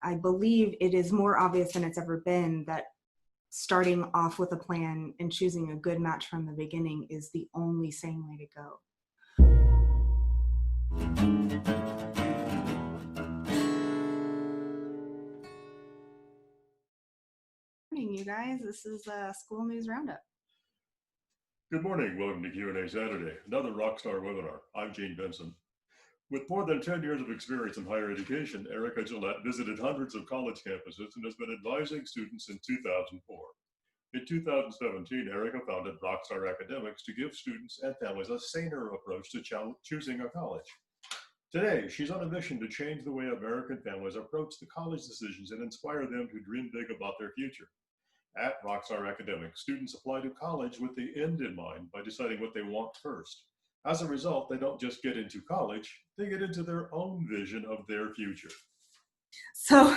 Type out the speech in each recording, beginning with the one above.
I believe it is more obvious than it's ever been that starting off with a plan and choosing a good match from the beginning is the only sane way to go. Good morning, you guys. This is School News Roundup. Good morning. Welcome to Q&A Saturday, another Rockstar webinar. I'm Gene Benson. With more than 10 years of experience in higher education, Erica Gillette visited hundreds of college campuses and has been advising students since 2004. In 2017, Erica founded Rockstar Academics to give students and families a saner approach to choosing a college. Today, she's on a mission to change the way American families approach the college decisions and inspire them to dream big about their future. At Rockstar Academics, students apply to college with the end in mind by deciding what they want first. As a result, they don't just get into college, they get into their own vision of their future. So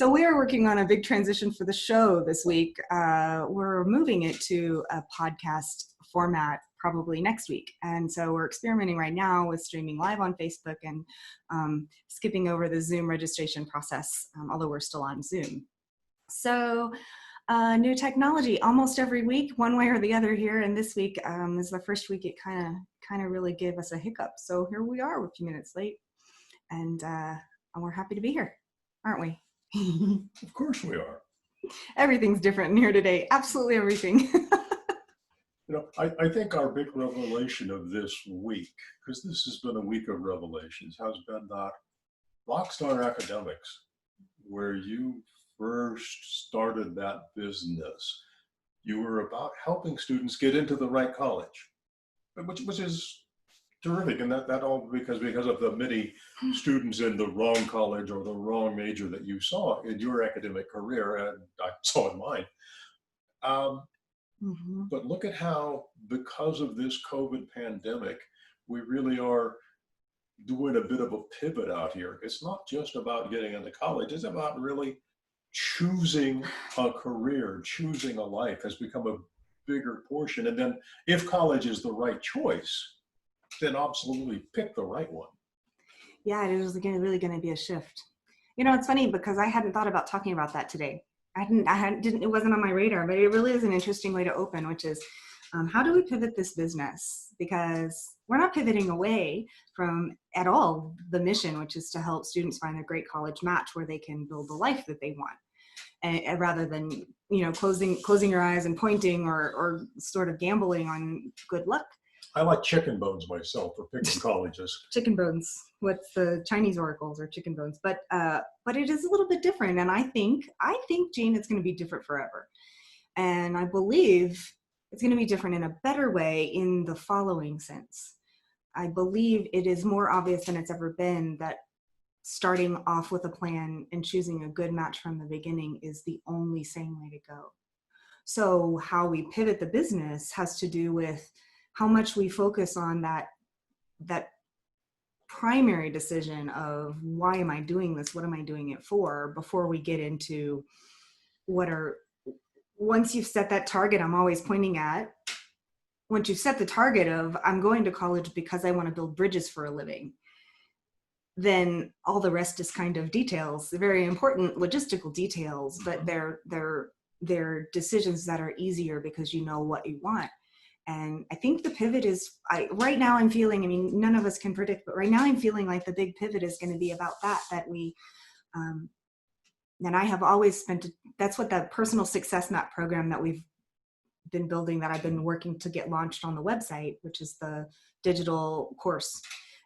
we are working on a big transition for the show this week. We're moving it to a podcast format probably next week. And so we're experimenting right now with streaming live on Facebook and skipping over the Zoom registration process, although we're still on Zoom. So new technology almost every week, one way or the other here. And this week is the first week it kind of really gave us a hiccup. So here we are, a few minutes late, and we're happy to be here, aren't we? Of course we are. Everything's different in here today. Absolutely everything. I think our big revelation of this week, because this has been a week of revelations, has been that Rockstar Academics, where you first started that business, you were about helping students get into the right college, which is terrific, and that all because of the many students in the wrong college or the wrong major that you saw in your academic career, and I saw in mine. But look at how, because of this COVID pandemic, we really are doing a bit of a pivot out here. It's not just about getting into college, it's about really choosing a career, choosing a life has become a bigger portion. And then if college is the right choice, then absolutely pick the right one. Yeah, it is really going to be a shift. It's funny because I hadn't thought about talking about that today. It wasn't on my radar, but it really is an interesting way to open, which is how do we pivot this business? Because we're not pivoting away from at all the mission, which is to help students find a great college match where they can build the life that they want. And rather than, closing your eyes and pointing or sort of gambling on good luck. I like chicken bones myself for picking colleges. Chicken bones. What's the Chinese oracles or chicken bones? But it is a little bit different. And I think, Gene, it's going to be different forever. And I believe it's going to be different in a better way in the following sense. I believe it is more obvious than it's ever been that starting off with a plan and choosing a good match from the beginning is the only sane way to go. So how we pivot the business has to do with how much we focus on that primary decision of why am I doing this? What am I doing it for? Before we get into once you've set that target, I'm always pointing at, once you've set the target of I'm going to college because I want to build bridges for a living, then all the rest is kind of details, very important logistical details, but they're decisions that are easier because you know what you want. And I think the pivot is, right now I'm feeling, none of us can predict, but right now I'm feeling like the big pivot is going to be about that we, and I have always that's what that personal success map program that we've been building, that I've been working to get launched on the website, which is the digital course.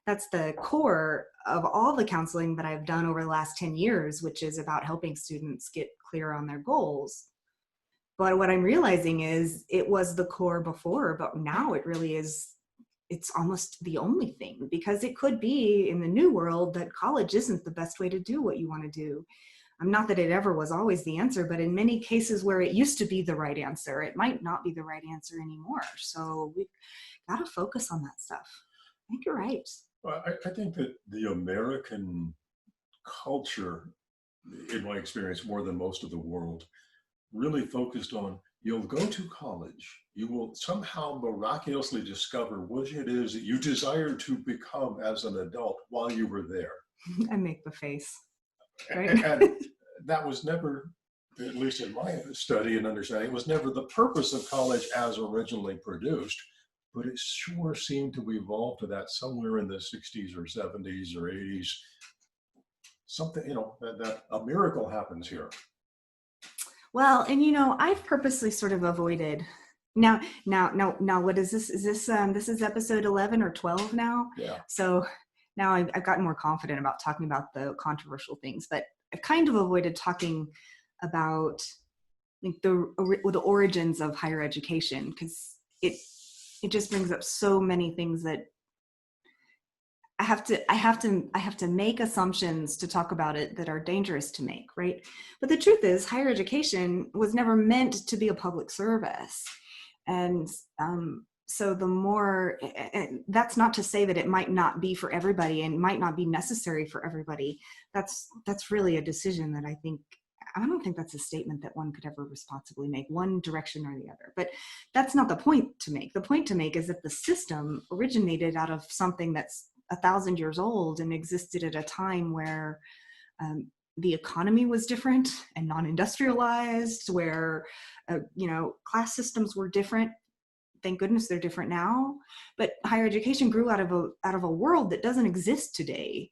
That's the core of all the counseling that I've done over the last 10 years, which is about helping students get clear on their goals. But what I'm realizing is it was the core before, but now it really is, it's almost the only thing, because it could be in the new world that college isn't the best way to do what you want to do. Not that it ever was always the answer, but in many cases where it used to be the right answer, it might not be the right answer anymore. So we've got to focus on that stuff. I think you're right. Well, I think that the American culture, in my experience, more than most of the world, really focused on, you'll go to college, you will somehow miraculously discover what it is that you desire to become as an adult while you were there. I make the face. Right? that was never, at least in my study and understanding, it was never the purpose of college as originally produced, but it sure seemed to evolve to that somewhere in the 60s or 70s or 80s. Something, that a miracle happens here. Well, and I've purposely sort of avoided. Now, what is this? Is this is episode 11 or 12 now? Yeah. So now I've gotten more confident about talking about the controversial things, but I've kind of avoided talking about like the origins of higher education, because it just brings up so many things that I have to make assumptions to talk about it that are dangerous to make, right? But the truth is, higher education was never meant to be a public service. And so the more, and that's not to say that it might not be for everybody and might not be necessary for everybody. That's really a decision that I don't think that's a statement that one could ever responsibly make, one direction or the other. But that's not the point to make. The point to make is that the system originated out of something that's 1,000 years old and existed at a time where the economy was different and non-industrialized, where class systems were different. Thank goodness they're different now. But higher education grew out of a world that doesn't exist today.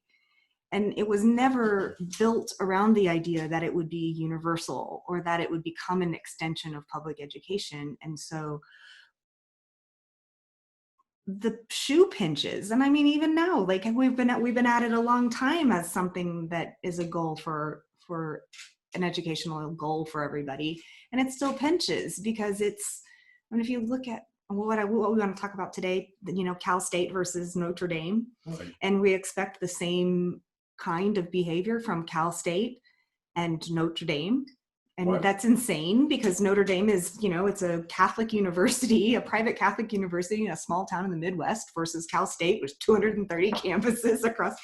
And it was never built around the idea that it would be universal or that it would become an extension of public education. And so the shoe pinches, and I mean, even now, like we've been at it a long time as something that is a goal for an educational goal for everybody, and it still pinches because if you look at what we want to talk about today, Cal State versus Notre Dame, Right. And we expect the same kind of behavior from Cal State and Notre Dame. And What? That's insane because Notre Dame is, it's a Catholic university, a private Catholic university in a small town in the Midwest, versus Cal State, with 230 campuses across.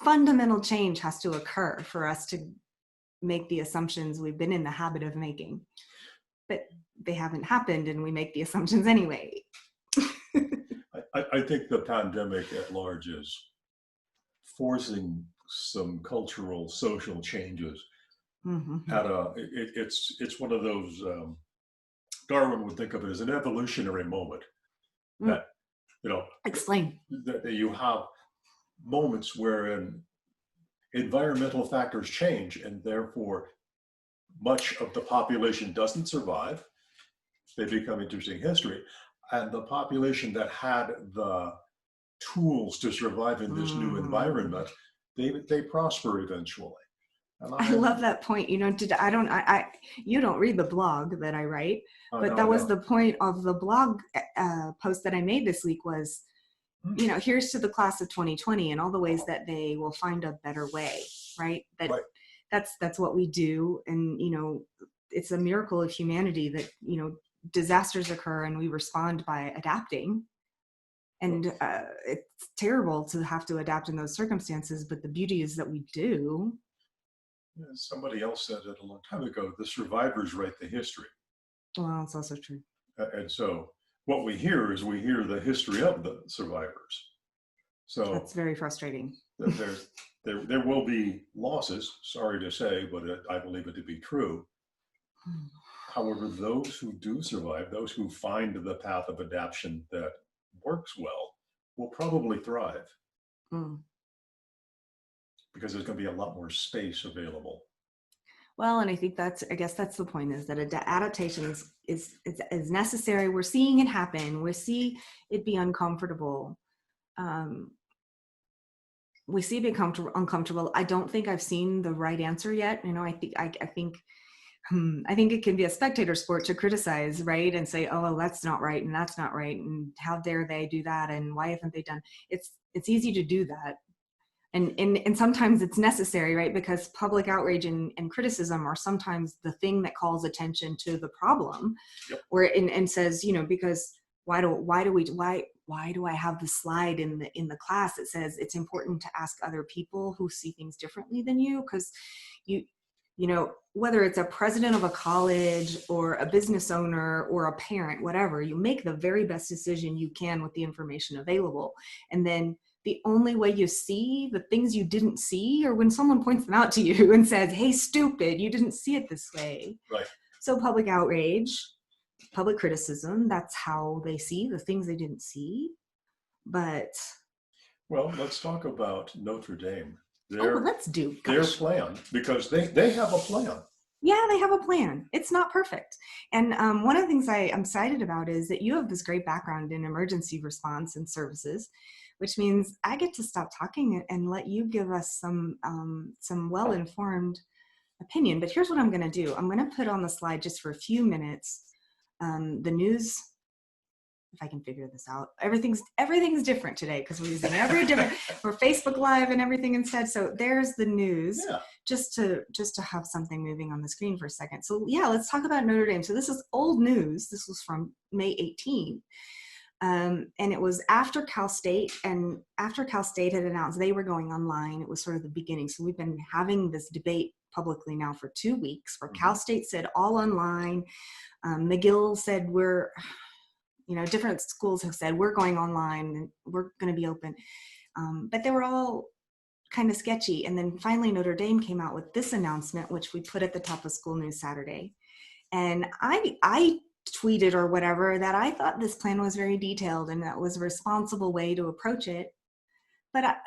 Fundamental change has to occur for us to make the assumptions we've been in the habit of making. But they haven't happened, and we make the assumptions anyway. I think the pandemic at large is forcing some cultural, social changes. Mm-hmm. It's one of those, Darwin would think of it as an evolutionary moment. That, Explain. that you have moments wherein environmental factors change, and therefore much of the population doesn't survive. They become interesting history. And the population that had the tools to survive in this new environment, they prosper eventually. And I love that point. You don't read the blog that I write, but that was the point of the blog post that I made this week was, here's to the class of 2020 and all the ways that they will find a better way, right? That's what we do. And, it's a miracle of humanity that, disasters occur and we respond by adapting. And it's terrible to have to adapt in those circumstances, but the beauty is that we do. Yeah, somebody else said it a long time ago, the survivors write the history. Well, it's also true. And so what we hear is the history of the survivors. So that's very frustrating. There will be losses, sorry to say, but I believe it to be true. However, those who do survive, those who find the path of adaptation that works well, will probably thrive. Because there's going to be a lot more space available. Well, and I think that's the point, is that adaptation is necessary. We're seeing it happen. We see it be uncomfortable. We see it be uncomfortable. I don't think I've seen the right answer yet. I think it can be a spectator sport to criticize, right? And say, oh, well, that's not right. And that's not right. And how dare they do that? And why haven't they done? It's easy to do that. And sometimes it's necessary, right? Because public outrage and criticism are sometimes the thing that calls attention to the problem. Yep. and says, because why do I have the slide in the class that says it's important to ask other people who see things differently than you? Because whether it's a president of a college or a business owner or a parent, whatever, you make the very best decision you can with the information available. And then the only way you see the things you didn't see or when someone points them out to you and says, hey, stupid, you didn't see it this way. Right. So public outrage, public criticism, that's how they see the things they didn't see. But Well, let's talk about Notre Dame. let's do their plan, because they have a plan. Yeah, they have a plan. It's not perfect. And one of the things I'm excited about is that you have this great background in emergency response and services, which means I get to stop talking and let you give us some well-informed opinion. But here's what I'm going to do. I'm going to put on the slide just for a few minutes the news. If I can figure this out, everything's different today because we're using we're Facebook Live and everything instead. So there's the news, just to have something moving on the screen for a second. So yeah, let's talk about Notre Dame. So this is old news. This was from May 18th. And it was after Cal State had announced they were going online. It was sort of the beginning. So we've been having this debate publicly now for 2 weeks where Cal State said all online. McGill said different schools have said we're going online and we're going to be open. But they were all kind of sketchy. And then finally Notre Dame came out with this announcement, which we put at the top of School News Saturday. And I tweeted or whatever that I thought this plan was very detailed and that was a responsible way to approach it. But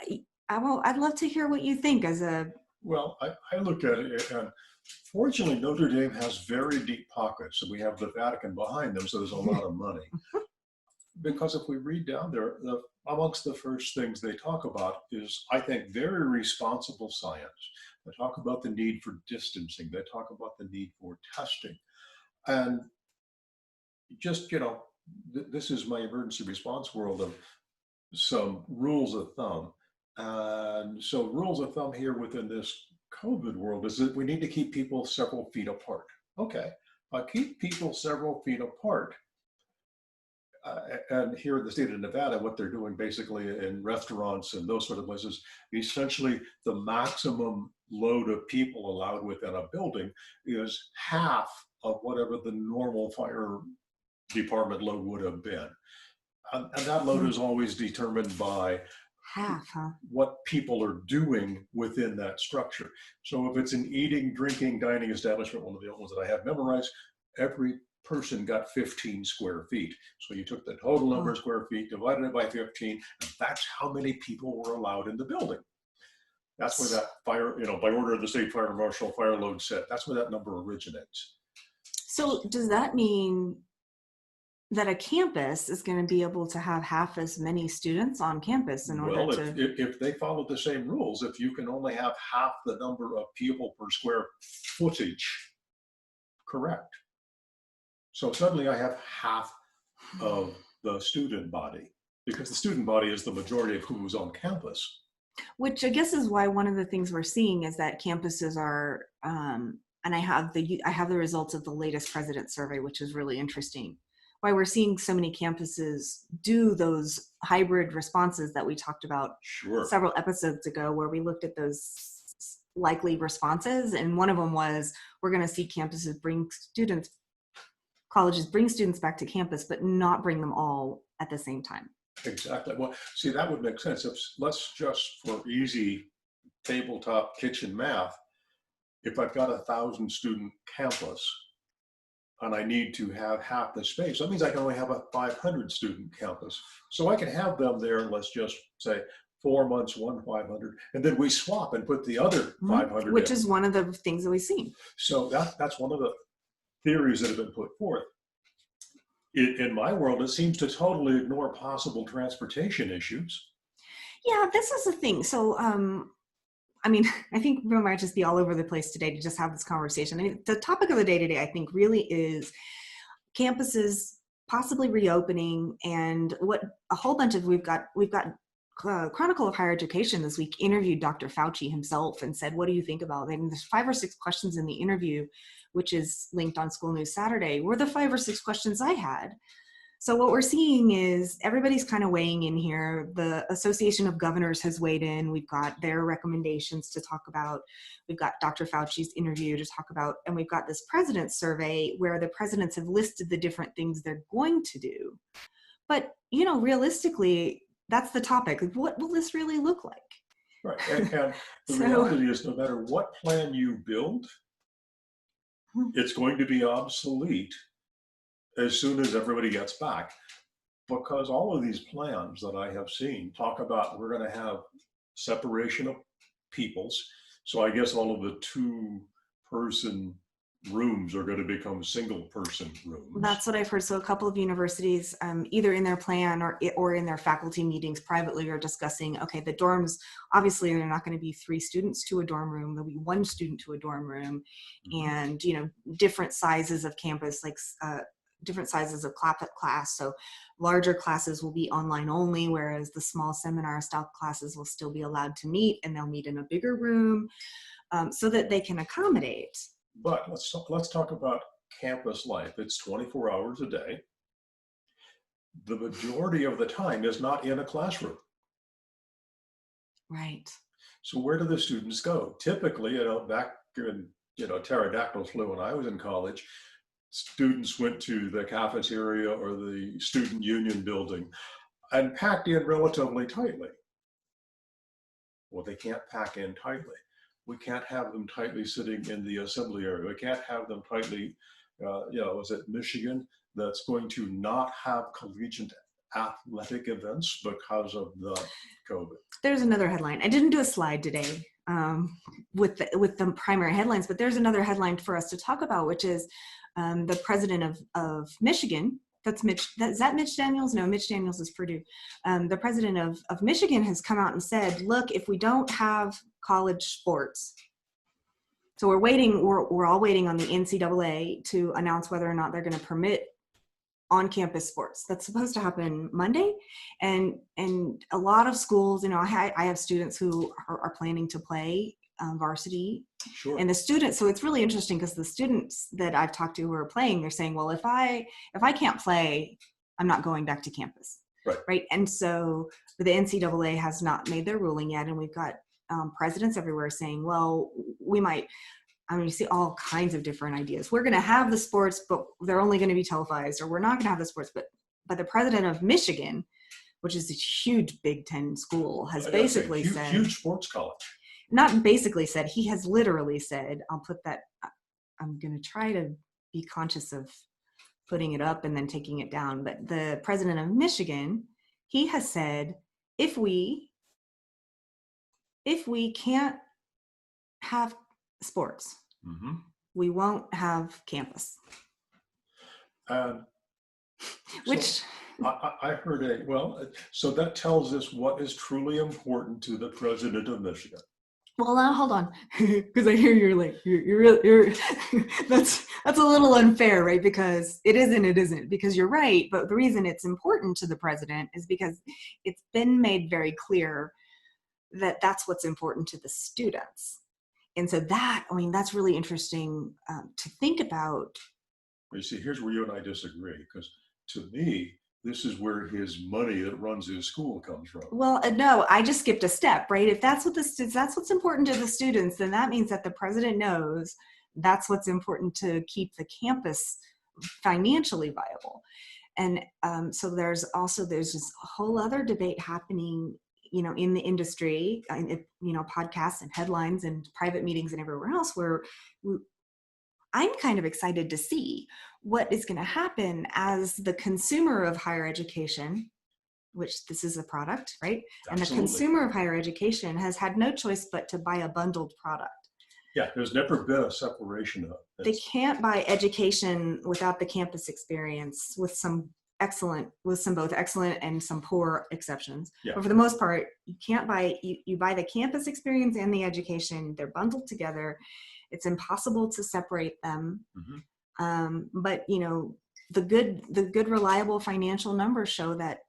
I'd love to hear what you think as a... Well, I look at it, and fortunately, Notre Dame has very deep pockets, and we have the Vatican behind them, so there's a lot of money. Because if we read down there, amongst the first things they talk about is, I think, very responsible science. They talk about the need for distancing. They talk about the need for testing. And just, this is my emergency response world of some rules of thumb. And so rules of thumb here within this COVID world is that we need to keep people several feet apart. Okay, keep people several feet apart. And here in the state of Nevada, what they're doing basically in restaurants and those sort of places, essentially the maximum load of people allowed within a building is half of whatever the normal fire department load would have been. And that load is always determined by what people are doing within that structure. So if it's an eating, drinking, dining establishment, one of the old ones that I have memorized, every person got 15 square feet. So you took the total number of square feet, divided it by 15, and that's how many people were allowed in the building. That's where that fire, by order of the state fire marshal, fire load set, that's where that number originates. So does that mean that a campus is going to be able to have half as many students on campus in order to... if they follow the same rules, if you can only have half the number of people per square footage, correct. So suddenly I have half of the student body, because the student body is the majority of who's on campus. Which I guess is why one of the things we're seeing is that campuses are, and I have the results of the latest president survey, which is really interesting. Why we're seeing so many campuses do those hybrid responses that we talked about several episodes ago, where we looked at those likely responses. And one of them was, we're going to see colleges bring students back to campus, but not bring them all at the same time. Exactly. Well, see, that would make sense. Let's just, for easy tabletop kitchen math, if I've got 1,000 student campus, and I need to have half the space, that means I can only have a 500 student campus. So I can have them there, let's just say 4 months, 500, and then we swap and put the other 500 Which in. is one of the things that we've seen. So that's one of the theories that have been put forth. In my world, it seems to totally ignore possible transportation issues. Yeah, this is the thing. So, I think we might just be all over the place today to just have this conversation. The topic of the day today, I think, really is campuses possibly reopening, and what a whole bunch of we've got Chronicle of Higher Education this week interviewed Dr. Fauci himself and said, what do you think about it? And there's 5 or 6 questions in the interview, which is linked on School News Saturday, were the 5 or 6 questions I had. So what we're seeing is everybody's kind of weighing in here. The Association of Governors has weighed in. We've got their recommendations to talk about. We've got Dr. Fauci's interview to talk about, and we've got this president's survey where the presidents have listed the different things they're going to do. But, realistically, that's the topic. Like, what will this really look like? Right. And the So- reality is, no matter what plan you build, it's going to be obsolete as soon as everybody gets back. Because all of these plans that I have seen talk about we're going to have separation of peoples. So I guess all of the 2-person rooms are going to become single-person rooms. That's what I've heard. So a couple of universities, either in their plan or in their faculty meetings privately, are discussing, okay, the dorms, obviously they're not going to be 3 students to a dorm room. There'll be 1 student to a dorm room, and different sizes of campus, like different sizes of class. So larger classes will be online only, whereas the small seminar style classes will still be allowed to meet, and they'll meet in a bigger room, so that they can accommodate. But let's talk about campus life. It's 24 hours a day. The majority of the time is not in a classroom. Right. So where do the students go? Typically, back in, pterodactyl flu when I was in college, students went to the cafeteria or the student union building and packed in relatively tightly. Well, they can't pack in tightly. We can't have them tightly sitting in the assembly area. We can't have them tightly, is it Michigan that's going to not have collegiate athletic events because of the COVID? There's another headline. I didn't do a slide today with the primary headlines, but there's another headline for us to talk about, which is the president of Michigan. Is that Mitch Daniels? No, Mitch Daniels is Purdue. The president of Michigan has come out and said, look, if we don't have college sports, so we're all waiting on the NCAA to announce whether or not they're going to permit on-campus sports. That's supposed to happen Monday. And a lot of schools, I have students who are planning to play varsity. Sure. And the students, so it's really interesting because the students that I've talked to who are playing, they're saying, well, if I can't play, I'm not going back to campus. Right. And so the NCAA has not made their ruling yet. And we've got presidents everywhere saying, well, you see all kinds of different ideas. We're going to have the sports, but they're only going to be televised, or we're not going to have the sports. But the president of Michigan, which is a huge Big Ten school, has basically said, huge sports college. Not basically said, he has literally said, I'm going to try to be conscious of putting it up and then taking it down. But the president of Michigan, he has said, if we can't have sports, we won't have campus. Which I heard so that tells us what is truly important to the president of Michigan. Well, now hold on, because I hear you're that's a little unfair, right? Because it isn't, because you're right. But the reason it's important to the president is because it's been made very clear that that's what's important to the students. And so that's really interesting to think about. You see, here's where you and I disagree, because to me, this is where his money that runs his school comes from. Well, no, I just skipped a step, right? If that's what's important to the students, then that means that the president knows that's what's important to keep the campus financially viable. And so there's this whole other debate happening, in the industry, podcasts and headlines and private meetings and everywhere else, where I'm kind of excited to see what is going to happen as the consumer of higher education, which this is a product, right? Absolutely. And the consumer of higher education has had no choice but to buy a bundled product. Yeah, there's never been a separation of it. They can't buy education without the campus experience, with some both excellent and some poor exceptions. Yeah. But for the most part, you can't buy, you buy the campus experience and the education. They're bundled together. It's impossible to separate them. But the good reliable financial numbers show that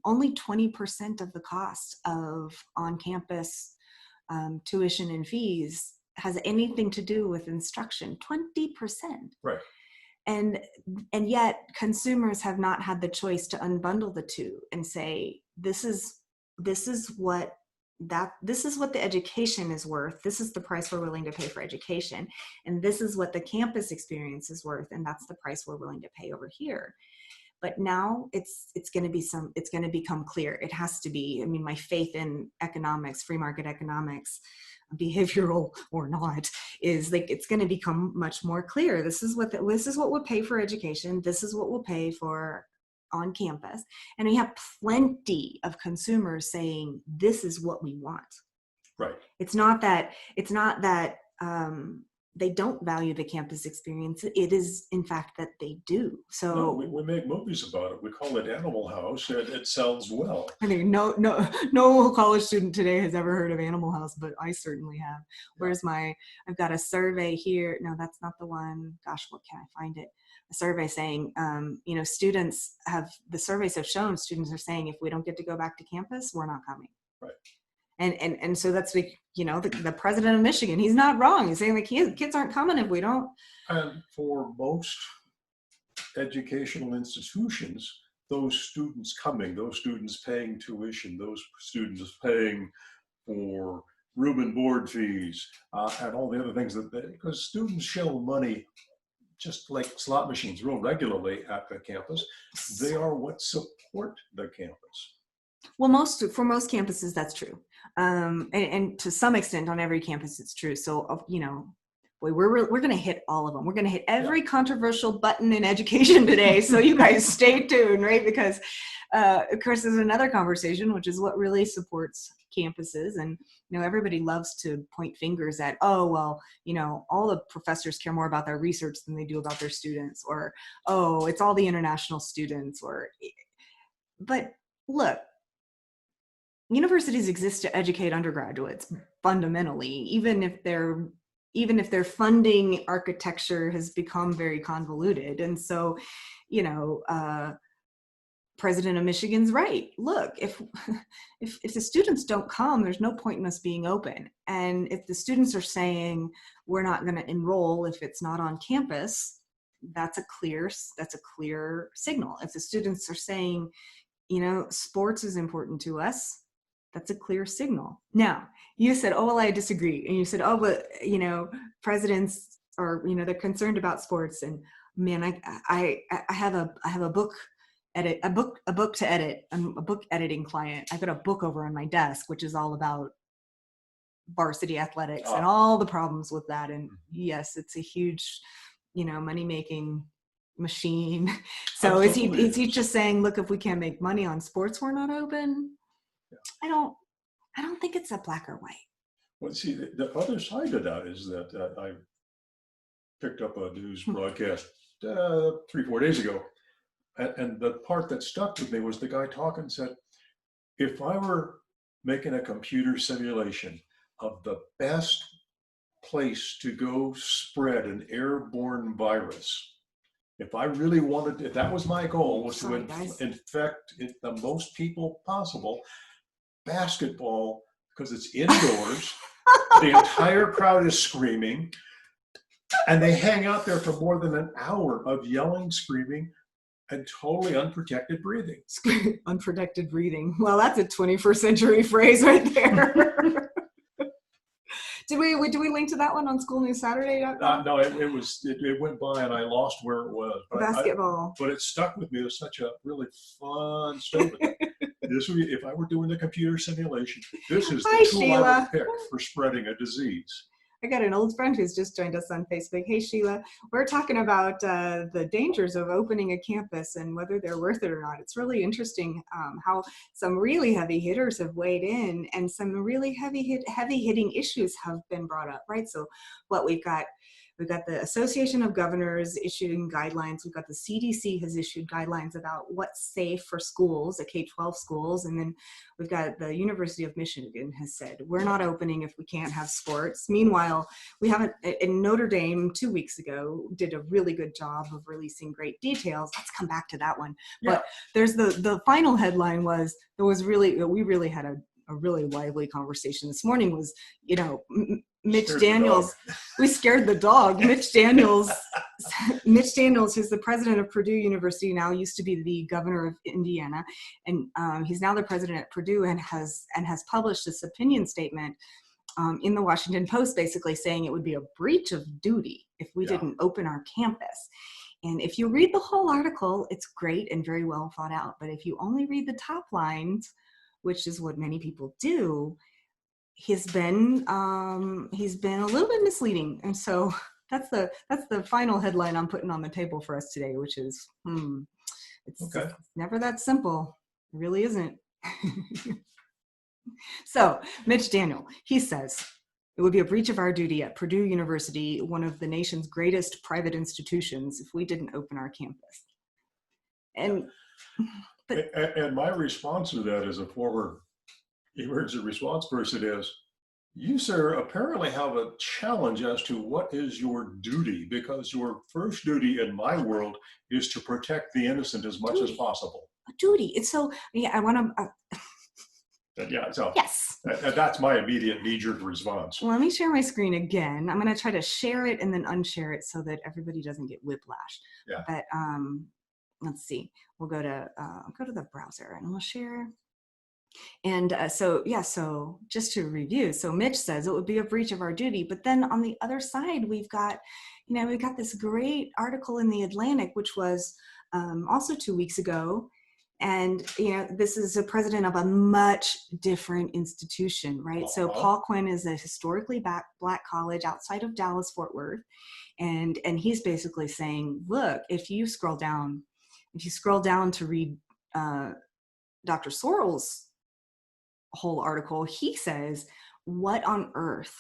only 20% of the cost of on-campus tuition and fees has anything to do with instruction. 20%. Right. And yet consumers have not had the choice to unbundle the two and say, this is what the education is worth. This is the price we're willing to pay for education. And this is what the campus experience is worth. And that's the price we're willing to pay over here. But now it's going to become clear. It has to be. I mean, my faith in economics, free market economics, behavioral or not, is like it's going to become much more clear. This is what we'll pay for education. This is what we'll pay for on campus. And we have plenty of consumers saying this is what we want. Right. It's not that they don't value the campus experience. It is, in fact, that they do. So no, we make movies about it. We call it Animal House, and it sells well. I think no college student today has ever heard of Animal House, but I certainly have. Where's I've got a survey here. No, that's not the one. Gosh, what can I find it? A survey saying, the surveys have shown students are saying, if we don't get to go back to campus, we're not coming. Right. And so that's the president of Michigan, he's not wrong. He's saying the kids aren't coming if we don't. And for most educational institutions, those students coming, those students paying tuition, those students paying for room and board fees, and all the other things because students shell money just like slot machines real regularly at the campus. They are what support the campus. Well, for most campuses, that's true. And to some extent on every campus, it's true. So, we're going to hit all of them. We're going to hit every controversial button in education today. So you guys stay tuned, right? Because, of course, there's another conversation, which is what really supports campuses. And, everybody loves to point fingers at, all the professors care more about their research than they do about their students, or, it's all the international students, but look, universities exist to educate undergraduates fundamentally, even if their funding architecture has become very convoluted. And so, President of Michigan's right. Look, if the students don't come, there's no point in us being open. And if the students are saying we're not going to enroll if it's not on campus, that's a clear signal. If the students are saying, sports is important to us, that's a clear signal. Now, you said, I disagree. And you said, but, presidents are, they're concerned about sports. And man, I have a book to edit. I'm a book editing client. I've got a book over on my desk, which is all about varsity athletics and all the problems with that. And yes, it's a huge, money-making machine. So is he just saying, look, if we can't make money on sports, we're not open? I don't think it's a black or white. Well, see, the other side of that is that I picked up a news broadcast 3-4 days ago, and the part that stuck with me was the guy talking said, if I were making a computer simulation of the best place to go spread an airborne virus, if I really wanted, if that was my goal, was to infect the most people possible, basketball, because it's indoors, the entire crowd is screaming, and they hang out there for more than an hour of yelling, screaming, and totally unprotected breathing. Unprotected breathing. Well, that's a 21st century phrase right there. Did we link to that one on School News Saturday? No, it went by and I lost where it was. But basketball. But it stuck with me. It was such a really fun story. This would be, if I were doing the computer simulation, this is the tool I would pick for spreading a disease. I got an old friend who's just joined us on Facebook. Hey, Sheila, we're talking about the dangers of opening a campus and whether they're worth it or not. It's really interesting how some really heavy hitters have weighed in and some really heavy hitting issues have been brought up, right? So what we've got the Association of Governors issuing guidelines. We've got the CDC has issued guidelines about what's safe for schools, the K-12 schools. And then we've got the University of Michigan has said, we're not opening if we can't have sports. Meanwhile, in Notre Dame 2 weeks ago, did a really good job of releasing great details. Let's come back to that one. Yeah. But there's the final headline was, we really had a really lively conversation this morning was, Mitch Daniels, we scared the dog. Mitch Daniels, who's the president of Purdue University, now used to be the governor of Indiana, and he's now the president at Purdue, and has published this opinion statement in the Washington Post, basically saying it would be a breach of duty if we didn't open our campus. And if you read the whole article, it's great and very well thought out. But if you only read the top lines, which is what many people do, he's been a little bit misleading. And so that's the final headline I'm putting on the table for us today, which is, it's never that simple. It really isn't. So Mitch Daniels, he says, it would be a breach of our duty at Purdue University, one of the nation's greatest private institutions, if we didn't open our campus. And my response to that as a former emergency response person is, you, sir, apparently have a challenge as to what is your duty, because your first duty in my world is to protect the innocent as much as possible. A duty. And so, yeah, I want to... yes. That's my immediate knee-jerk response. Well, let me share my screen again. I'm going to try to share it and then unshare it so that everybody doesn't get whiplash. Yeah. But let's see. We'll go to the browser and we'll share. And so just to review, so Mitch says it would be a breach of our duty, but then on the other side, we've got this great article in the Atlantic, which was also 2 weeks ago. And, this is a president of a much different institution, right? So Paul Quinn is a historically Black college outside of Dallas, Fort Worth. And he's basically saying, look, if you scroll down to read Dr. Sorrell's whole article, he says, what on earth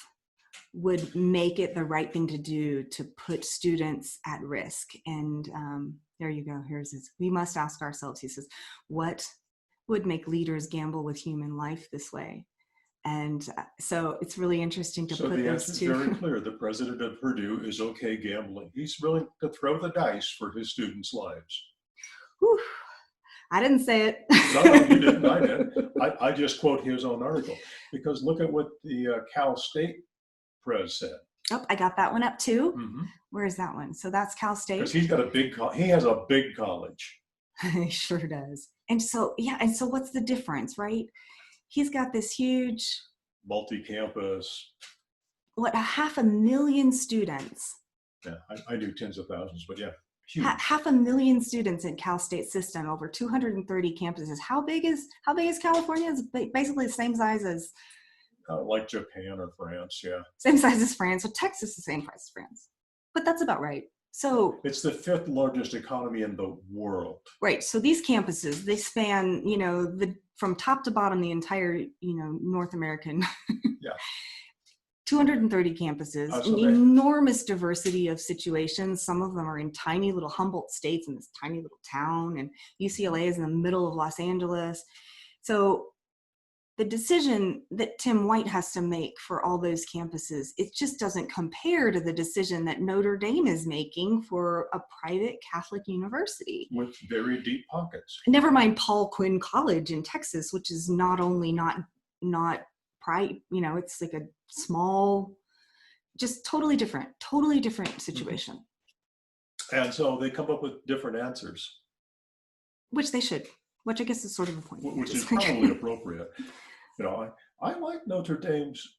would make it the right thing to do to put students at risk? And there you go. Here's his. We must ask ourselves, he says, what would make leaders gamble with human life this way? And so it's really interesting to put those two. So the answer is very clear. The president of Purdue is okay gambling. He's willing to throw the dice for his students' lives. Whew. I didn't say it. No, you didn't. I did. I just quote his own article, because look at what the Cal State press said. Oh, I got that one up too. Mm-hmm. Where is that one? So that's Cal State. Because he's got he has a big college. He sure does. And so, what's the difference, right? He's got this huge multi-campus. What, 500,000 students? Yeah, I knew tens of thousands, but yeah. Huge. 500,000 students in Cal State system, over 230 campuses. How big is California? It's basically the same size as like Japan or France, yeah. Same size as France. So Texas is the same size as France, but that's about right. So it's the 5th largest economy in the world. Right. So these campuses, they span, from top to bottom, the entire, North American. Yeah. 230 campuses, an enormous diversity of situations. Some of them are in tiny little Humboldt states in this tiny little town, and UCLA is in the middle of Los Angeles. So the decision that Tim White has to make for all those campuses, it just doesn't compare to the decision that Notre Dame is making for a private Catholic university. With very deep pockets. Never mind Paul Quinn College in Texas, which is not only not private, it's like a small, just totally different situation. And so they come up with different answers. Which they should, which I guess is sort of a point. Which is probably appropriate. I like Notre Dame's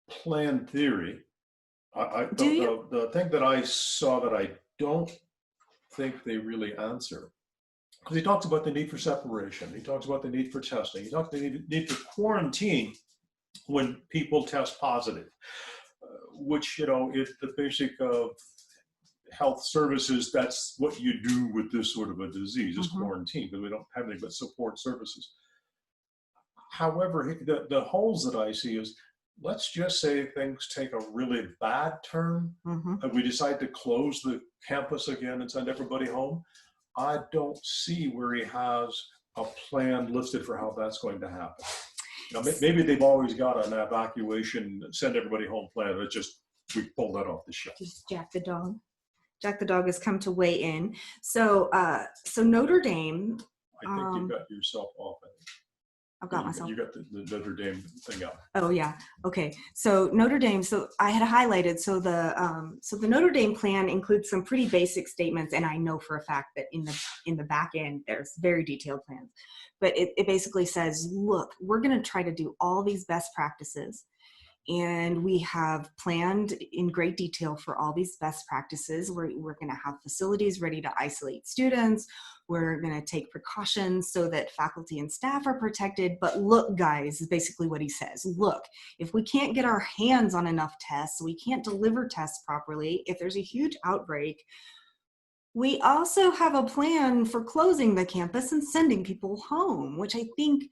plan theory. The thing that I saw that I don't think they really answer, because he talks about the need for separation. He talks about the need for testing. He talks about the need for quarantine when people test positive, which, is the basic of health services. That's what you do with this sort of a disease, is quarantine, because we don't have anything but support services. However, the holes that I see is, let's just say things take a really bad turn, and we decide to close the campus again and send everybody home. I don't see where he has a plan listed for how that's going to happen. Maybe they've always got an evacuation, send everybody home plan. It's just, we pull that off the shelf. Just Jack the dog. Jack the dog has come to weigh in. So Notre Dame. I think you got yourself off. I've got myself. You got the Notre Dame thing up. Oh yeah. Okay. So Notre Dame. So I had highlighted. So the Notre Dame plan includes some pretty basic statements, and I know for a fact that in the back end there's very detailed plans. But it basically says, look, we're going to try to do all these best practices. And we have planned in great detail for all these best practices. We're going to have facilities ready to isolate students. We're going to take precautions so that faculty and staff are protected. But look, guys, is basically what he says. Look, if we can't get our hands on enough tests, we can't deliver tests properly, if there's a huge outbreak, we also have a plan for closing the campus and sending people home, which I think,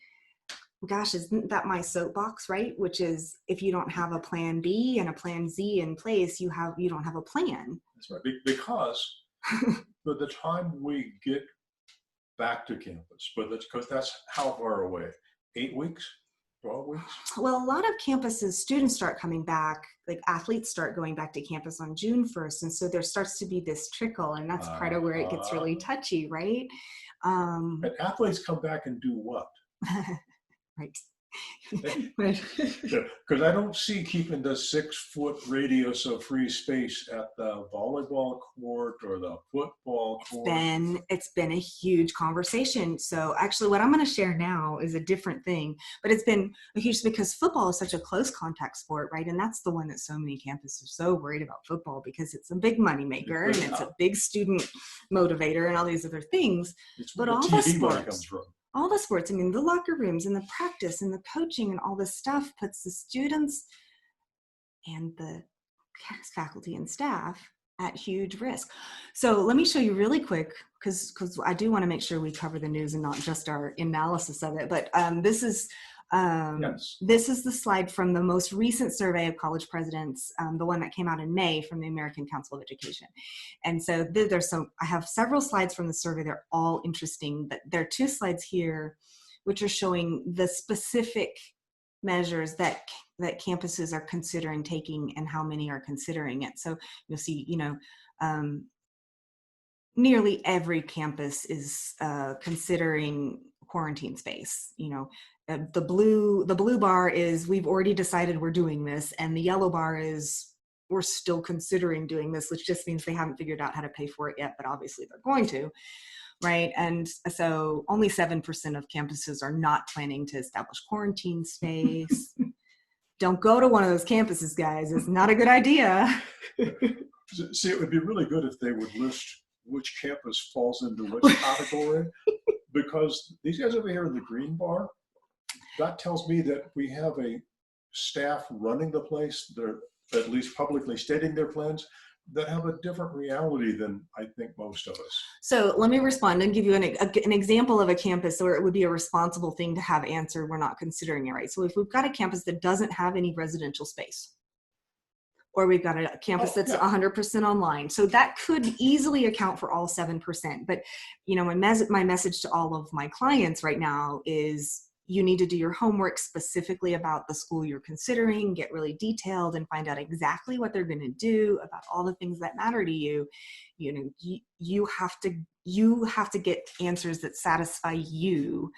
gosh, isn't that my soapbox, right? Which is, if you don't have a plan B and a plan Z in place, you don't have a plan. That's right. Because by the time we get back to campus, but that's how far away? 8 weeks? 12 weeks? Well, a lot of campuses, students start coming back, like athletes start going back to campus on June 1st. And so there starts to be this trickle, and that's part of where it gets really touchy, right? And athletes come back and do what? Right. Because I don't see keeping the 6-foot radius of free space at the volleyball court or the football court. It's been a huge conversation. So actually what I'm going to share now is a different thing, but it's been a huge, because football is such a close contact sport, right? And that's the one that so many campuses are so worried about, football, because it's a big money maker and it's a big student motivator and all these other things. But all the sports comes from. All the sports, I mean, the locker rooms and the practice and the coaching and all this stuff puts the students and the faculty and staff at huge risk. So let me show you really quick, because I do want to make sure we cover the news and not just our analysis of it. But this is the slide from the most recent survey of college presidents, the one that came out in May from the American Council of Education. And so I have several slides from the survey. They're all interesting, but there are 2 slides here which are showing the specific measures that campuses are considering taking and how many are considering it. So you'll see, nearly every campus is considering quarantine space. The blue bar is we've already decided we're doing this, and the yellow bar is we're still considering doing this, which just means they haven't figured out how to pay for it yet, but obviously they're going to, right? And so only 7% of campuses are not planning to establish quarantine space. Don't go to one of those campuses, guys. It's not a good idea. See, it would be really good if they would list which campus falls into which category, because these guys over here in the green bar, that tells me that we have a staff running the place. They're at least publicly stating their plans that have a different reality than I think most of us. So let me respond and give you an example of a campus where it would be a responsible thing to have answered, we're not considering it, right? So if we've got a campus that doesn't have any residential space, or we've got a campus that's 100% online. So that could easily account for all 7%. But, my message to all of my clients right now is you need to do your homework specifically about the school you're considering, get really detailed and find out exactly what they're going to do about all the things that matter to you. You have to get answers that satisfy you.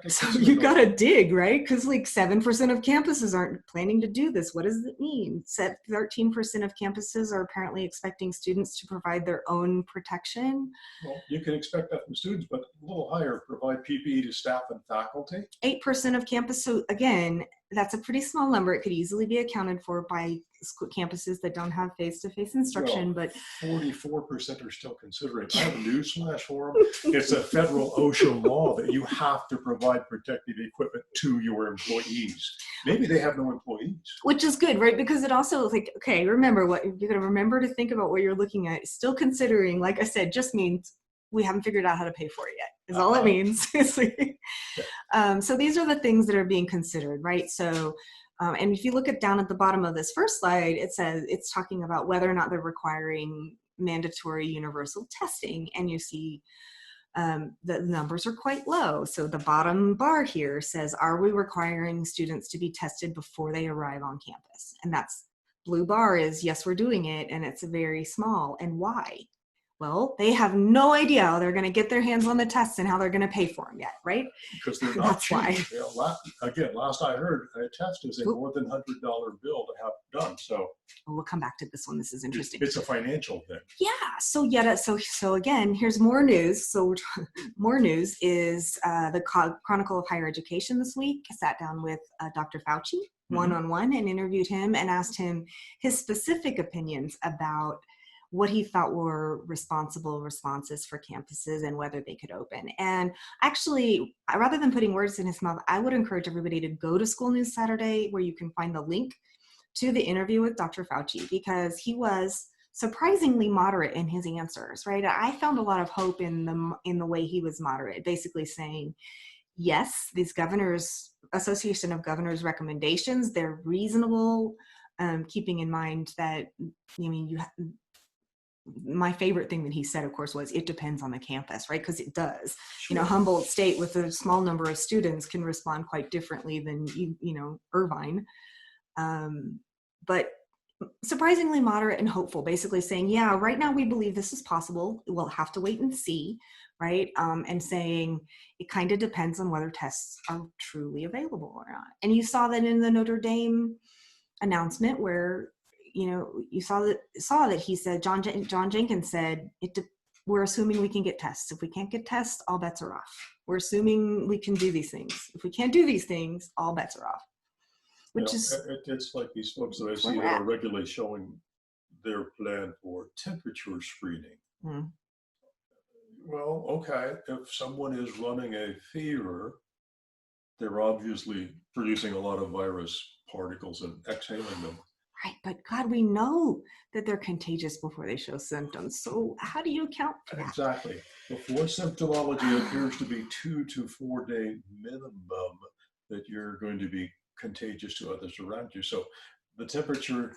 So you got to dig, right? Because 7% of campuses aren't planning to do this. What does it mean? 13% of campuses are apparently expecting students to provide their own protection. Well, you can expect that from students, but a little higher, provide PPE to staff and faculty. 8% of campuses, so again, that's a pretty small number. It could easily be accounted for by campuses that don't have face-to-face instruction, but 44% are still considering. I have a newsflash for them. It's a federal OSHA law that you have to provide protective equipment to your employees. Maybe they have no employees. Which is good, right? Because it also remember what you're going to remember to think about what you're looking at. Still considering, like I said, just means we haven't figured out how to pay for it yet, is all it means. So these are the things that are being considered, right? So, and if you look down at the bottom of this first slide, it says it's talking about whether or not they're requiring mandatory universal testing, and you see the numbers are quite low. So the bottom bar here says, are we requiring students to be tested before they arrive on campus? And that's blue bar is yes, we're doing it, and it's very small. And why? Well, they have no idea how they're going to get their hands on the tests and how they're going to pay for them yet, right? Because they're not That's cheap. why. Again, last I heard, a test is a more than $100 bill to have done. So we'll come back to this one. This is interesting. It's a financial thing. Yeah. So again, here's more news. So more news is the Chronicle of Higher Education this week. I sat down with Dr. Fauci, one-on-one and interviewed him and asked him his specific opinions about what he thought were responsible responses for campuses and whether they could open. And actually, rather than putting words in his mouth, I would encourage everybody to go to School News Saturday, where you can find the link to the interview with Dr. Fauci, because he was surprisingly moderate in his answers, right? I found a lot of hope in the way he was moderate, basically saying, yes, these Association of Governors recommendations, they're reasonable, keeping in mind that, my favorite thing that he said, of course, was it depends on the campus, right? Because it does. Sure. Humboldt State with a small number of students can respond quite differently than, Irvine. But surprisingly moderate and hopeful, basically saying, yeah, right now we believe this is possible. We'll have to wait and see, right? And saying it kind of depends on whether tests are truly available or not. And you saw that in the Notre Dame announcement where, you saw that he said, John Jenkins said, we're assuming we can get tests. If we can't get tests, all bets are off. We're assuming we can do these things. If we can't do these things, all bets are off. It's like these folks that I see that are regularly showing their plan for temperature screening. Mm. Well, okay, if someone is running a fever, they're obviously producing a lot of virus particles and exhaling them. Right, but God, we know that they're contagious before they show symptoms. So how do you account for that? Exactly. Before symptomology appears to be 2 to 4 day minimum that you're going to be contagious to others around you. So the temperature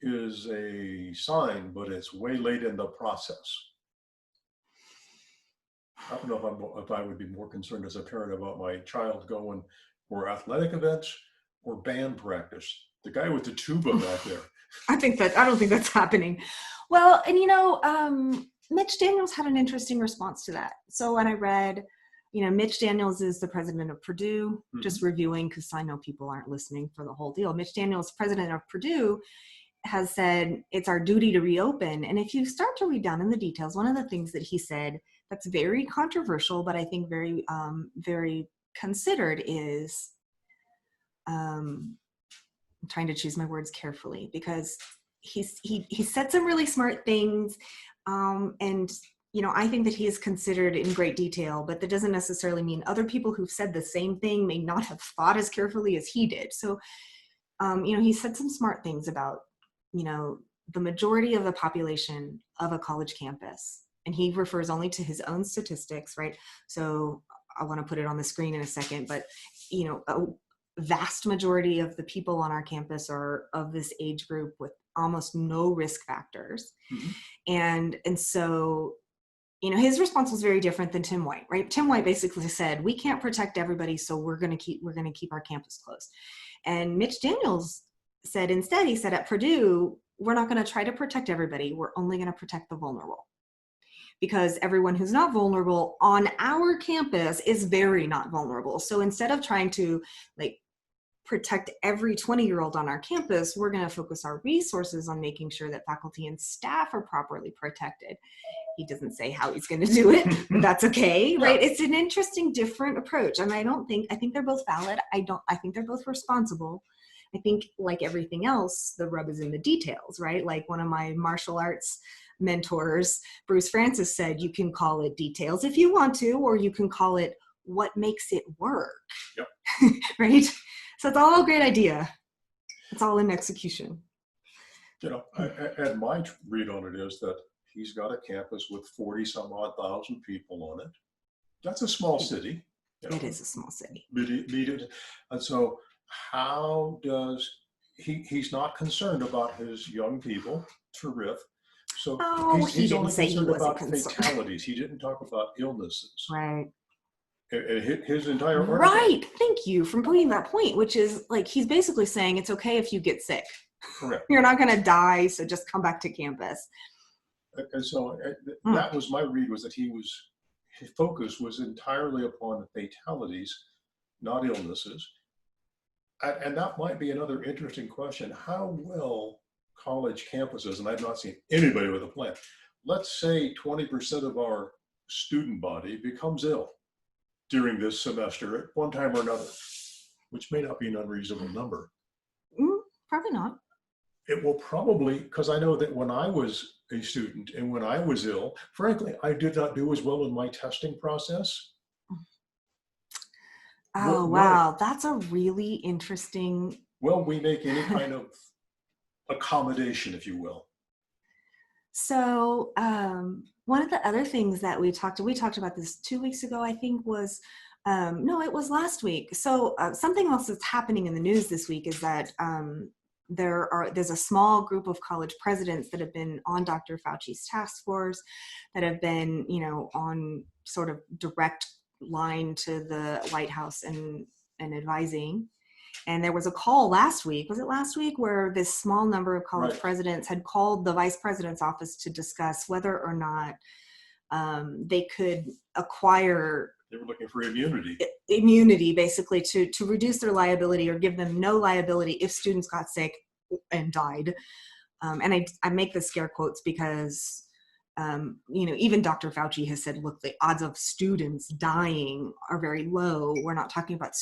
is a sign, but it's way late in the process. I don't know if I would be more concerned as a parent about my child going for athletic events or band practice. The guy with the tuba back there. I don't think that's happening. Well, and Mitch Daniels had an interesting response to that. So when I read, Mitch Daniels is the president of Purdue, just reviewing, because I know people aren't listening for the whole deal. Mitch Daniels, president of Purdue, has said it's our duty to reopen. And if you start to read down in the details, one of the things that he said that's very controversial, but I think very, very considered is, I'm trying to choose my words carefully, because he said some really smart things, and I think that he is considered in great detail, but that doesn't necessarily mean other people who've said the same thing may not have thought as carefully as he did. So he said some smart things about the majority of the population of a college campus, and he refers only to his own statistics, right? So I want to put it on the screen in a second, but a vast majority of the people on our campus are of this age group with almost no risk factors. And so his response was very different than Tim White, right? Tim White basically said, we can't protect everybody, so we're going to keep our campus closed. And Mitch Daniels said instead, he said, at Purdue, we're not going to try to protect everybody. We're only going to protect the vulnerable, because everyone who's not vulnerable on our campus is very not vulnerable. So instead of trying to protect every 20-year-old on our campus, we're going to focus our resources on making sure that faculty and staff are properly protected. He doesn't say how he's going to do it, but that's okay, right? It's an interesting, different approach. And I think they're both valid. I think they're both responsible. I think, like everything else, the rub is in the details, right? Like one of my martial arts mentors, Bruce Francis, said, you can call it details if you want to, or you can call it what makes it work. Yep. Right? So it's all a great idea. It's all in execution. And my read on it is that he's got a campus with 40 some odd thousand people on it. That's a small city. It is a small city. And so how does he's not concerned about his young people, terrific. So he's only concerned about fatalities. He didn't talk about illnesses. Right. His entire article. Right. Thank you for pointing that point, which is he's basically saying it's okay if you get sick. Correct. You're not going to die, so just come back to campus. And so that was my read, was that his focus was entirely upon fatalities, not illnesses. And that might be another interesting question. How will college campuses, and I've not seen anybody with a plan, let's say 20% of our student body becomes ill during this semester at one time or another, which may not be an unreasonable number. Probably not. It will probably, because I know that when I was a student and when I was ill, frankly, I did not do as well in my testing process. Oh, wow. That's a really interesting. Will we make any kind of accommodation, if you will? So one of the other things that we talked about this 2 weeks ago, I think was, no, it was last week. So something else that's happening in the news this week is that there's a small group of college presidents that have been on Dr. Fauci's task force, that have been, on sort of direct line to the White House and advising. And there was a call last week, was it last week, where this small number of college presidents had called the vice president's office to discuss whether or not they could acquire. They were looking for immunity. Immunity, basically, to reduce their liability or give them no liability if students got sick and died. And I make the scare quotes because, even Dr. Fauci has said, look, the odds of students dying are very low. We're not talking about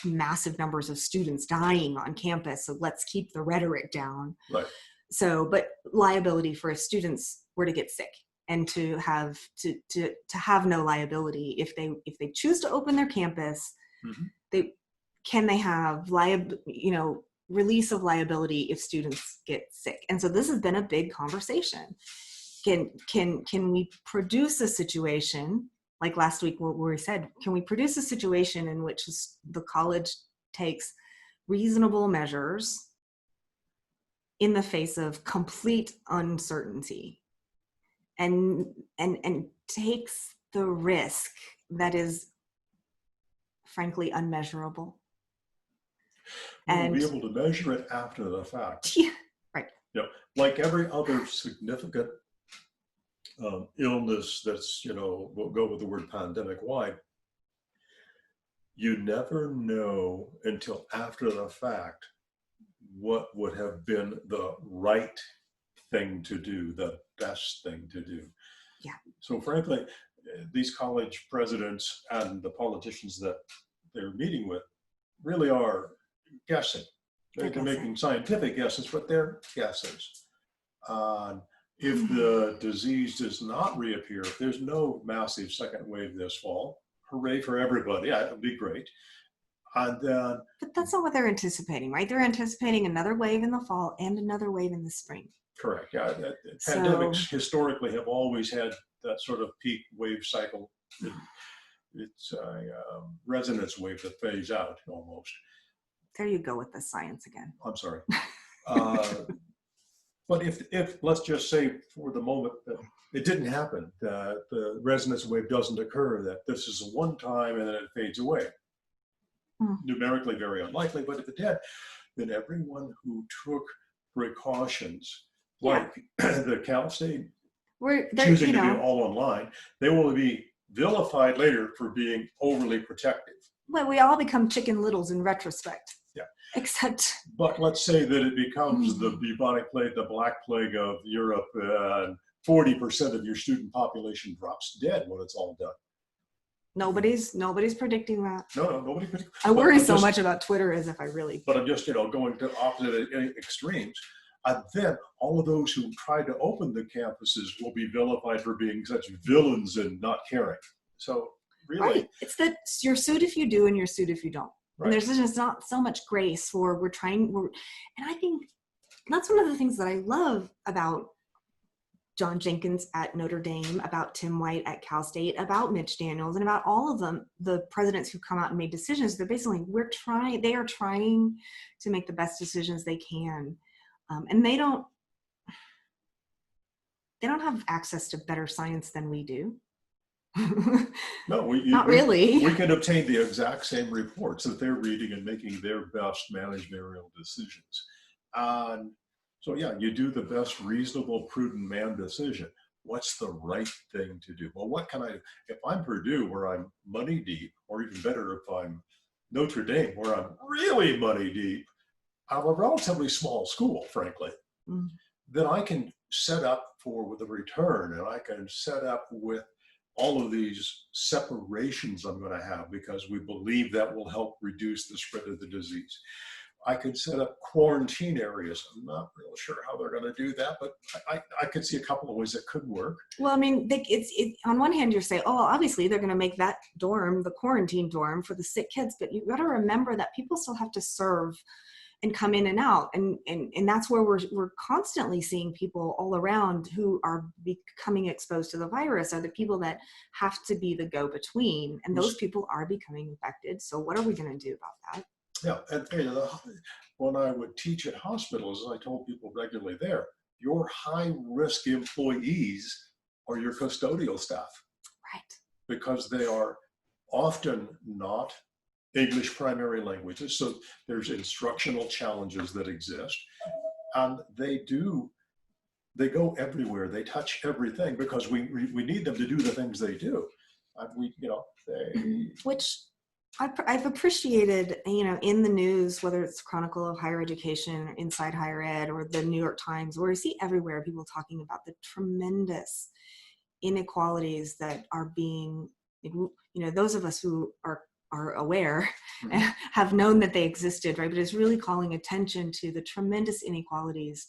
massive numbers of students dying on campus, so let's keep the rhetoric down. Right. So, but liability for if students were to get sick, and to have to have no liability if they choose to open their campus, they have release of liability if students get sick. And so this has been a big conversation. Can we produce a situation like last week where we said, can we produce a situation in which the college takes reasonable measures in the face of complete uncertainty and takes the risk that is frankly unmeasurable? We'll be able to measure it after the fact. Yeah, right. Like every other significant illness that's, we'll go with the word pandemic wide, you never know until after the fact what would have been the right thing to do, the best thing to do. Yeah. So frankly, these college presidents and the politicians that they're meeting with really are guessing. They're making scientific guesses, but they're guesses. If the disease does not reappear, if there's no massive second wave this fall, hooray for everybody. Yeah, it would be great. And then, but that's not what they're anticipating, right? They're anticipating another wave in the fall and another wave in the spring. Correct. Yeah. Pandemics historically have always had that sort of peak wave cycle. It's a resonance wave that fades out almost. There you go with the science again. I'm sorry. But if let's just say for the moment that it didn't happen, that the resonance wave doesn't occur, that this is a one time and then it fades away. Numerically very unlikely, but if it did, then everyone who took precautions, like the Cal State choosing to do all online, they will be vilified later for being overly protective. Well, we all become Chicken Littles in retrospect. Yeah. Except. But let's say that it becomes the bubonic plague, the Black Plague of Europe, and 40% of your student population drops dead when it's all done. Nobody's predicting that. No, nobody predicts. I worry so much about Twitter as if I really. But I'm just, going to opposite extremes. And then all of those who tried to open the campuses will be vilified for being such villains and not caring. So really. Right. It's that you're sued if you do and you're sued if you don't. Right. And there's just not so much grace for and I think that's one of the things that I love about John Jenkins at Notre Dame, about Tim White at Cal State, about Mitch Daniels, and about all of them, the presidents who've come out and made decisions. They're basically, they are trying to make the best decisions they can. And they don't have access to better science than we do. No, not really. We can obtain the exact same reports that they're reading and making their best managerial decisions. And so, you do the best reasonable, prudent man decision. What's the right thing to do? Well, what can I do? If I'm Purdue, where I'm money deep, or even better, if I'm Notre Dame, where I'm really money deep, I'm a relatively small school, frankly, then I can set up for the return, and I can set up with all of these separations I'm going to have because we believe that will help reduce the spread of the disease. I could set up quarantine areas. I'm not real sure how they're going to do that, but I could see a couple of ways that could work. Well, I mean, on one hand, you're saying, oh, obviously they're going to make that dorm the quarantine dorm for the sick kids, but you got to remember that people still have to serve and come in and out, and that's where we're constantly seeing people all around who are becoming exposed to the virus are the people that have to be the go-between, and those people are becoming infected. So what are we going to do about that? Yeah, and when I would teach at hospitals, as I told people regularly there, your high-risk employees are your custodial staff. Right. Because they are often not English primary languages. So there's instructional challenges that exist. And they go everywhere. They touch everything because we need them to do the things they do. Which I've appreciated, in the news, whether it's Chronicle of Higher Education or Inside Higher Ed or the New York Times, where I see everywhere people talking about the tremendous inequalities that are being, those of us who are aware have known that they existed, right? But it's really calling attention to the tremendous inequalities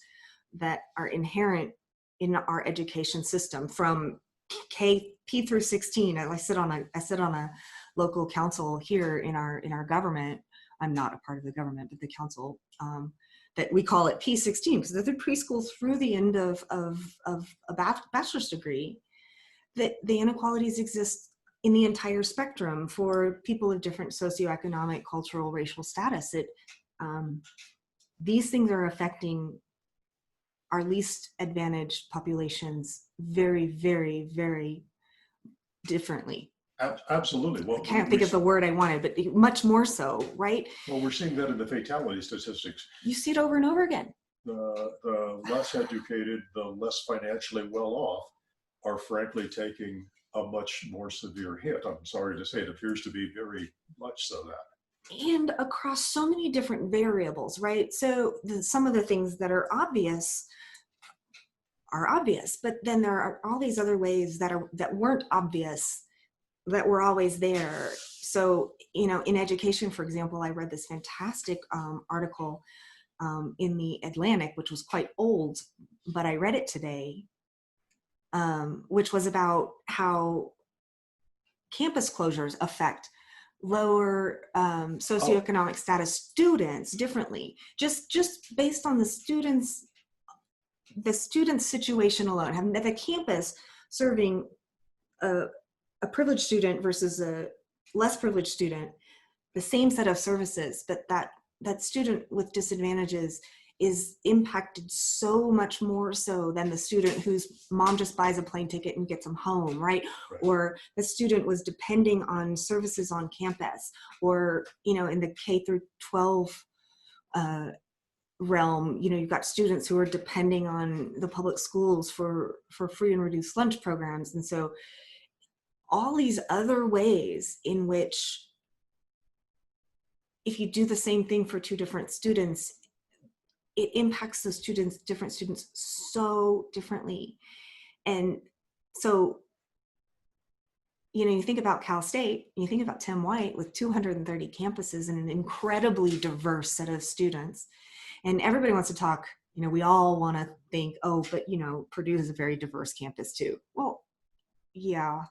that are inherent in our education system from P through 16. I sit on a local council here in our government. I'm not a part of the government, but the council, that we call it P16 because they're the preschool through the end of a bachelor's degree. That the inequalities exist in the entire spectrum for people of different socioeconomic, cultural, racial status. These things are affecting our least advantaged populations very, very, very differently. Absolutely. Well, I can't think of the word I wanted, but much more so, right? Well, we're seeing that in the fatality statistics. You see it over and over again. The less educated, the less financially well off are frankly taking a much more severe hit. I'm sorry to say, it appears to be very much so that. And across so many different variables, right? So some of the things that are obvious, but then there are all these other ways that weren't obvious, that were always there. So, in education, for example, I read this fantastic article in the Atlantic, which was quite old, but I read it today, which was about how campus closures affect lower socioeconomic status students differently, just based on the student's situation alone. Having the campus serving a privileged student versus a less privileged student, the same set of services, but that student with disadvantages is impacted so much more so than the student whose mom just buys a plane ticket and gets them home, right? Or the student was depending on services on campus, or, in the K through 12 realm, you've got students who are depending on the public schools for free and reduced lunch programs. And so all these other ways in which, if you do the same thing for two different students, it impacts those different students so differently. And so, you think about Cal State, you think about Tim White with 230 campuses and an incredibly diverse set of students. And everybody wants to talk, we all want to think, oh, but, Purdue is a very diverse campus too. Well, yeah,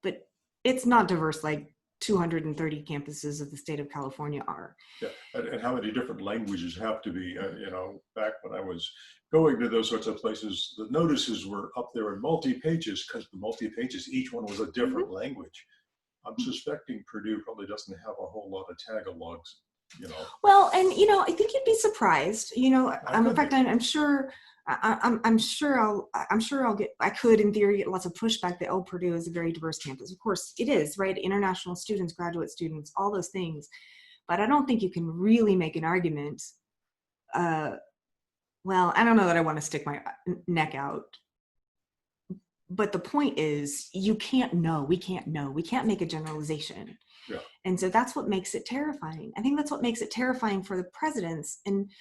but it's not diverse like 230 campuses of the state of California are. Yeah, and how many different languages have to be, back when I was going to those sorts of places, the notices were up there in multi-pages because the multi-pages, each one was a different language. I'm suspecting Purdue probably doesn't have a whole lot of Tagalogs, Well, and, I think you'd be surprised, in fact, I'm sure I could in theory get lots of pushback that, Purdue is a very diverse campus. Of course it is, right? International students, graduate students, all those things. But I don't think you can really make an argument. Well, I don't know that I want to stick my neck out. But the point is, we can't make a generalization. Yeah. And so that's what makes it terrifying. I think that's what makes it terrifying for the presidents. And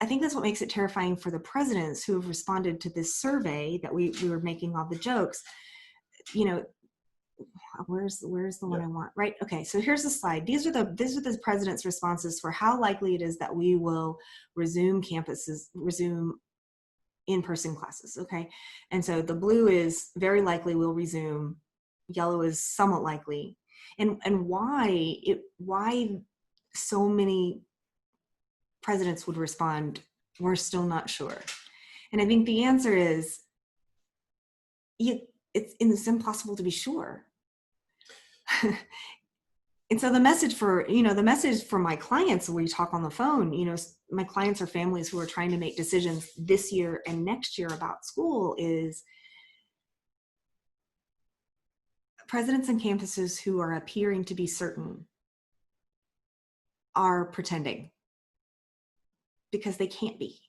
I think that's what makes it terrifying for the presidents who have responded to this survey that we were making all the jokes. where's the one Yeah. I want? Right. Okay. So here's the slide. These are the president's responses for how likely it is that we will resume in-person classes. Okay. And so the blue is very likely we'll resume. Yellow is somewhat likely. And why so many presidents would respond, we're still not sure. And I think the answer is it's impossible to be sure. And so the message for my clients when we talk on the phone, my clients are families who are trying to make decisions this year and next year about school is presidents and campuses who are appearing to be certain are pretending because they can't be.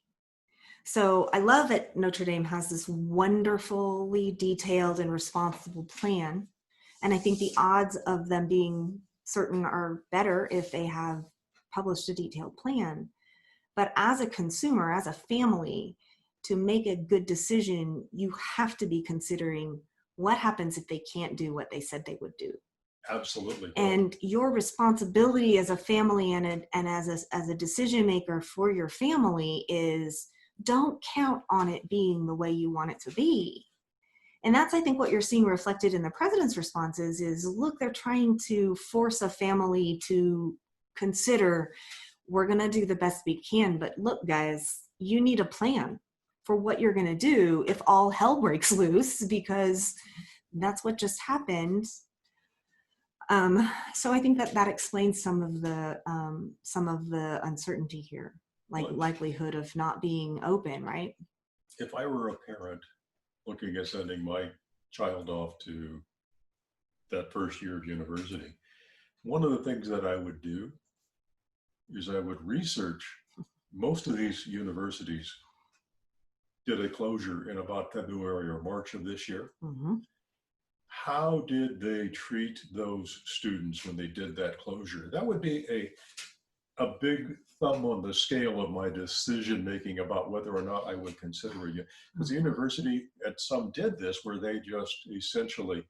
So I love that Notre Dame has this wonderfully detailed and responsible plan. And I think the odds of them being certain are better if they have published a detailed plan. But as a consumer, as a family, to make a good decision, you have to be considering what happens if they can't do what they said they would do. Absolutely. And your responsibility as a family and as a decision maker for your family is don't count on it being the way you want it to be. And that's, I think, what you're seeing reflected in the president's responses is, look, they're trying to force a family to consider, we're going to do the best we can. But look, guys, you need a plan for what you're going to do if all hell breaks loose, because that's what just happened. So I think that explains some of the uncertainty here, like likelihood of not being open, right? If I were a parent looking at sending my child off to that first year of university, one of the things that I would do is I would research. Most of these universities did a closure in about February or March of this year. Mm-hmm. How did they treat those students when they did that closure? That would be a big thumb on the scale of my decision making about whether or not I would consider it. Because the university at some did this where they just essentially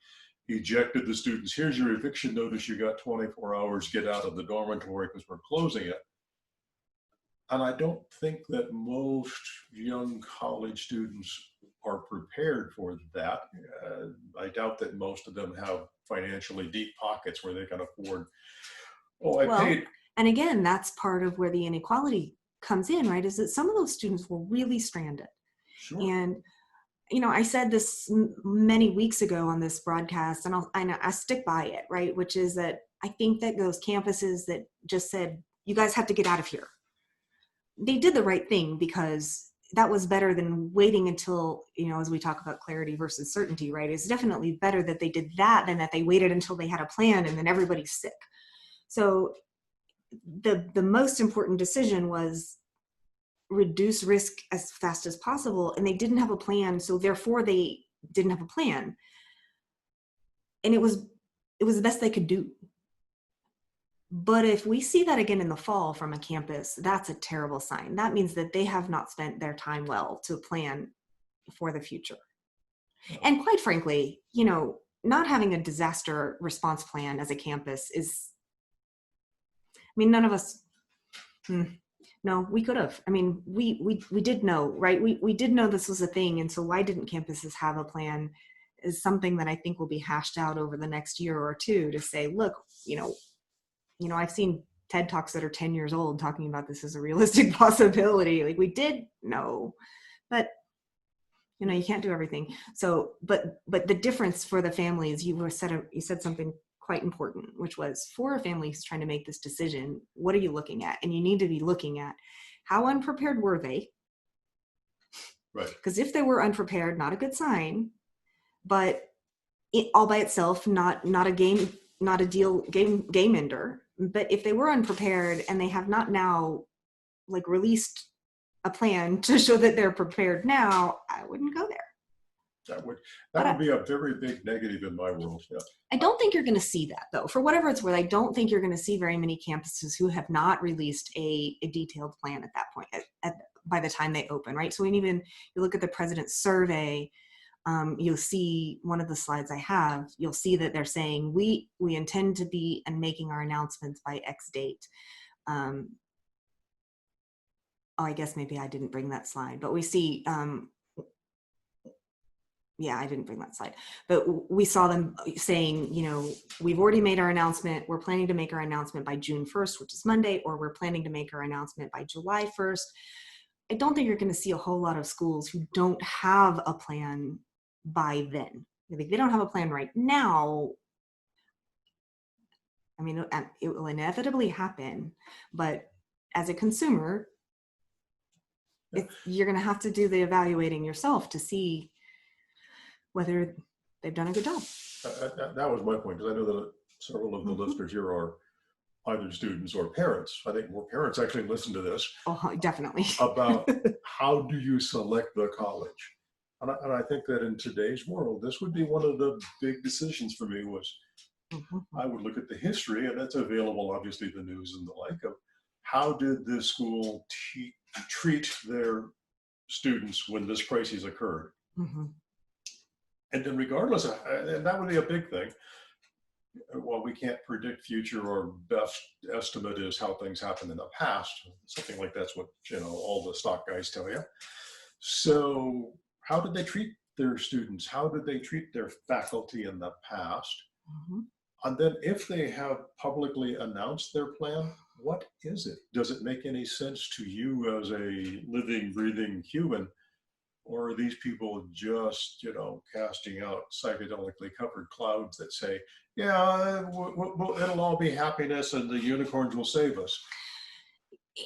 ejected the students. Here's your eviction notice. You got 24 hours, get out of the dormitory because we're closing it. And I don't think that most young college students are prepared for that. I doubt that most of them have financially deep pockets where they can afford, paid. And again, that's part of where the inequality comes in, right? Is that some of those students were really stranded. Sure. And, I said this many weeks ago on this broadcast, and I stick by it, right? Which is that I think that those campuses that just said, you guys have to get out of here, they did the right thing, because that was better than waiting until, as we talk about clarity versus certainty, right? It's definitely better that they did that than that they waited until they had a plan and then everybody's sick. So the most important decision was reduce risk as fast as possible. And they didn't have a plan. So therefore they didn't have a plan. And it was the best they could do. But if we see that again in the fall from a campus, that's a terrible sign. That means that they have not spent their time well to plan for the future. And quite frankly, not having a disaster response plan as a campus is, none of us, no, we could have. We did know, right? We did know this was a thing. And so why didn't campuses have a plan is something that I think will be hashed out over the next year or two to say, look, I've seen TED Talks that are 10 years old talking about this as a realistic possibility. Like, we did know, but you can't do everything. So, but the difference for the families, you said something quite important, which was, for a family who's trying to make this decision, what are you looking at? And you need to be looking at how unprepared were they? Right. Because if they were unprepared, not a good sign, but all by itself, not a game ender. But if they were unprepared and they have not now released a plan to show that they're prepared now, I wouldn't go there. That would be a very big negative in my world. Yeah. I don't think you're going to see that, though. For whatever it's worth, I don't think you're going to see very many campuses who have not released a detailed plan at that point, by the time they open, right? So you look at the president's survey, You'll see one of the slides I have, you'll see that they're saying, we intend to be and making our announcements by X date. Oh, I guess maybe I didn't bring that slide, but we see, yeah, I didn't bring that slide, but we saw them saying, you know, we've already made our announcement. We're planning to make our announcement by June 1st, which is Monday, or we're planning to make our announcement by July 1st. I don't think you're going to see a whole lot of schools who don't have a plan by then. If they don't have a plan right now, I mean, it will inevitably happen, but as a consumer, you're going to have to do the evaluating yourself to see whether they've done a good job. That was my point, because I know that several of the listeners here are either students or parents. I think more parents actually listen to this. Oh, definitely. About how do you select the college? And I think that in today's world, this would be one of the big decisions for me was, I would look at the history, and that's available, obviously, the news and the like, of how did this school treat their students when this crisis occurred? And then regardless of, and that would be a big thing. Well, we can't predict future, or best estimate is how things happen in the past. Something like that's what, you know, all the stock guys tell you. So how did they treat their students? How did they treat their faculty in the past? And then if they have publicly announced their plan, what is it? Does it make any sense to you as a living, breathing human? Or are these people just, you know, casting out psychedelically covered clouds that say, yeah, it'll all be happiness and the unicorns will save us?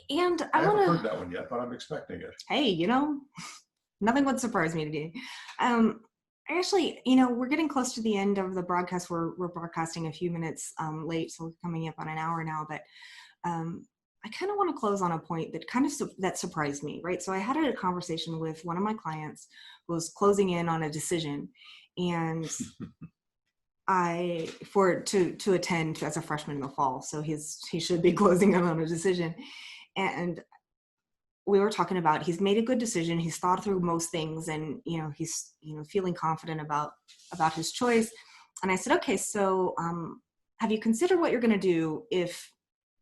And I haven't heard that one yet, but I'm expecting it. Hey, you know, nothing would surprise me today. Actually, you know, we're getting close to the end of the broadcast. We're broadcasting a few minutes late, so we're coming up on an hour now, but I kind of want to close on a point that that surprised me, right? So I had a conversation with one of my clients who was closing in on a decision, and to attend as a freshman in the fall. So he should be closing in on a decision. And we were talking about, he's made a good decision. He's thought through most things, and, you know, he's, you know, feeling confident about his choice. And I said, okay, so have you considered what you're going to do if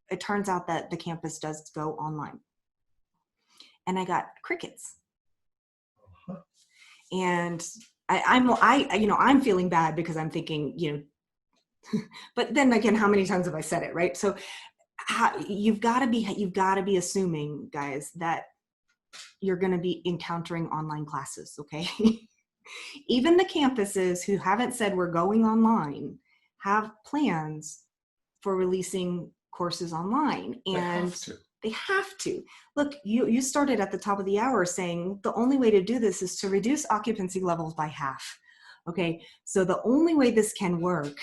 it turns out that the campus does go online? And I got crickets. And I'm feeling bad because I'm thinking, you know, but then again, how many times have I said it, right? So you've got to be assuming, guys, that you're going to be encountering online classes. Okay. Even the campuses who haven't said we're going online have plans for releasing courses online, and they have to. Look, you started at the top of the hour saying the only way to do this is to reduce occupancy levels by half. Okay, so the only way this can work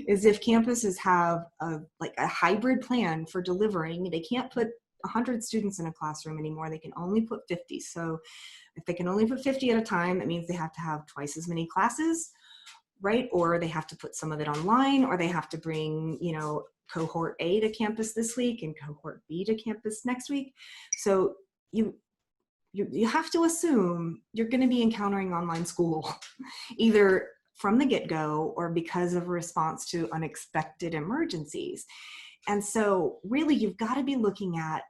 is if campuses have a hybrid plan for delivering. They can't put 100 students in a classroom anymore. They can only put 50. So if they can only put 50 at a time, that means they have to have twice as many classes, right? Or they have to put some of it online, or they have to bring, you know, cohort A to campus this week and cohort B to campus next week. So you have to assume you're going to be encountering online school, either from the get-go or because of a response to unexpected emergencies. And so really, you've got to be looking at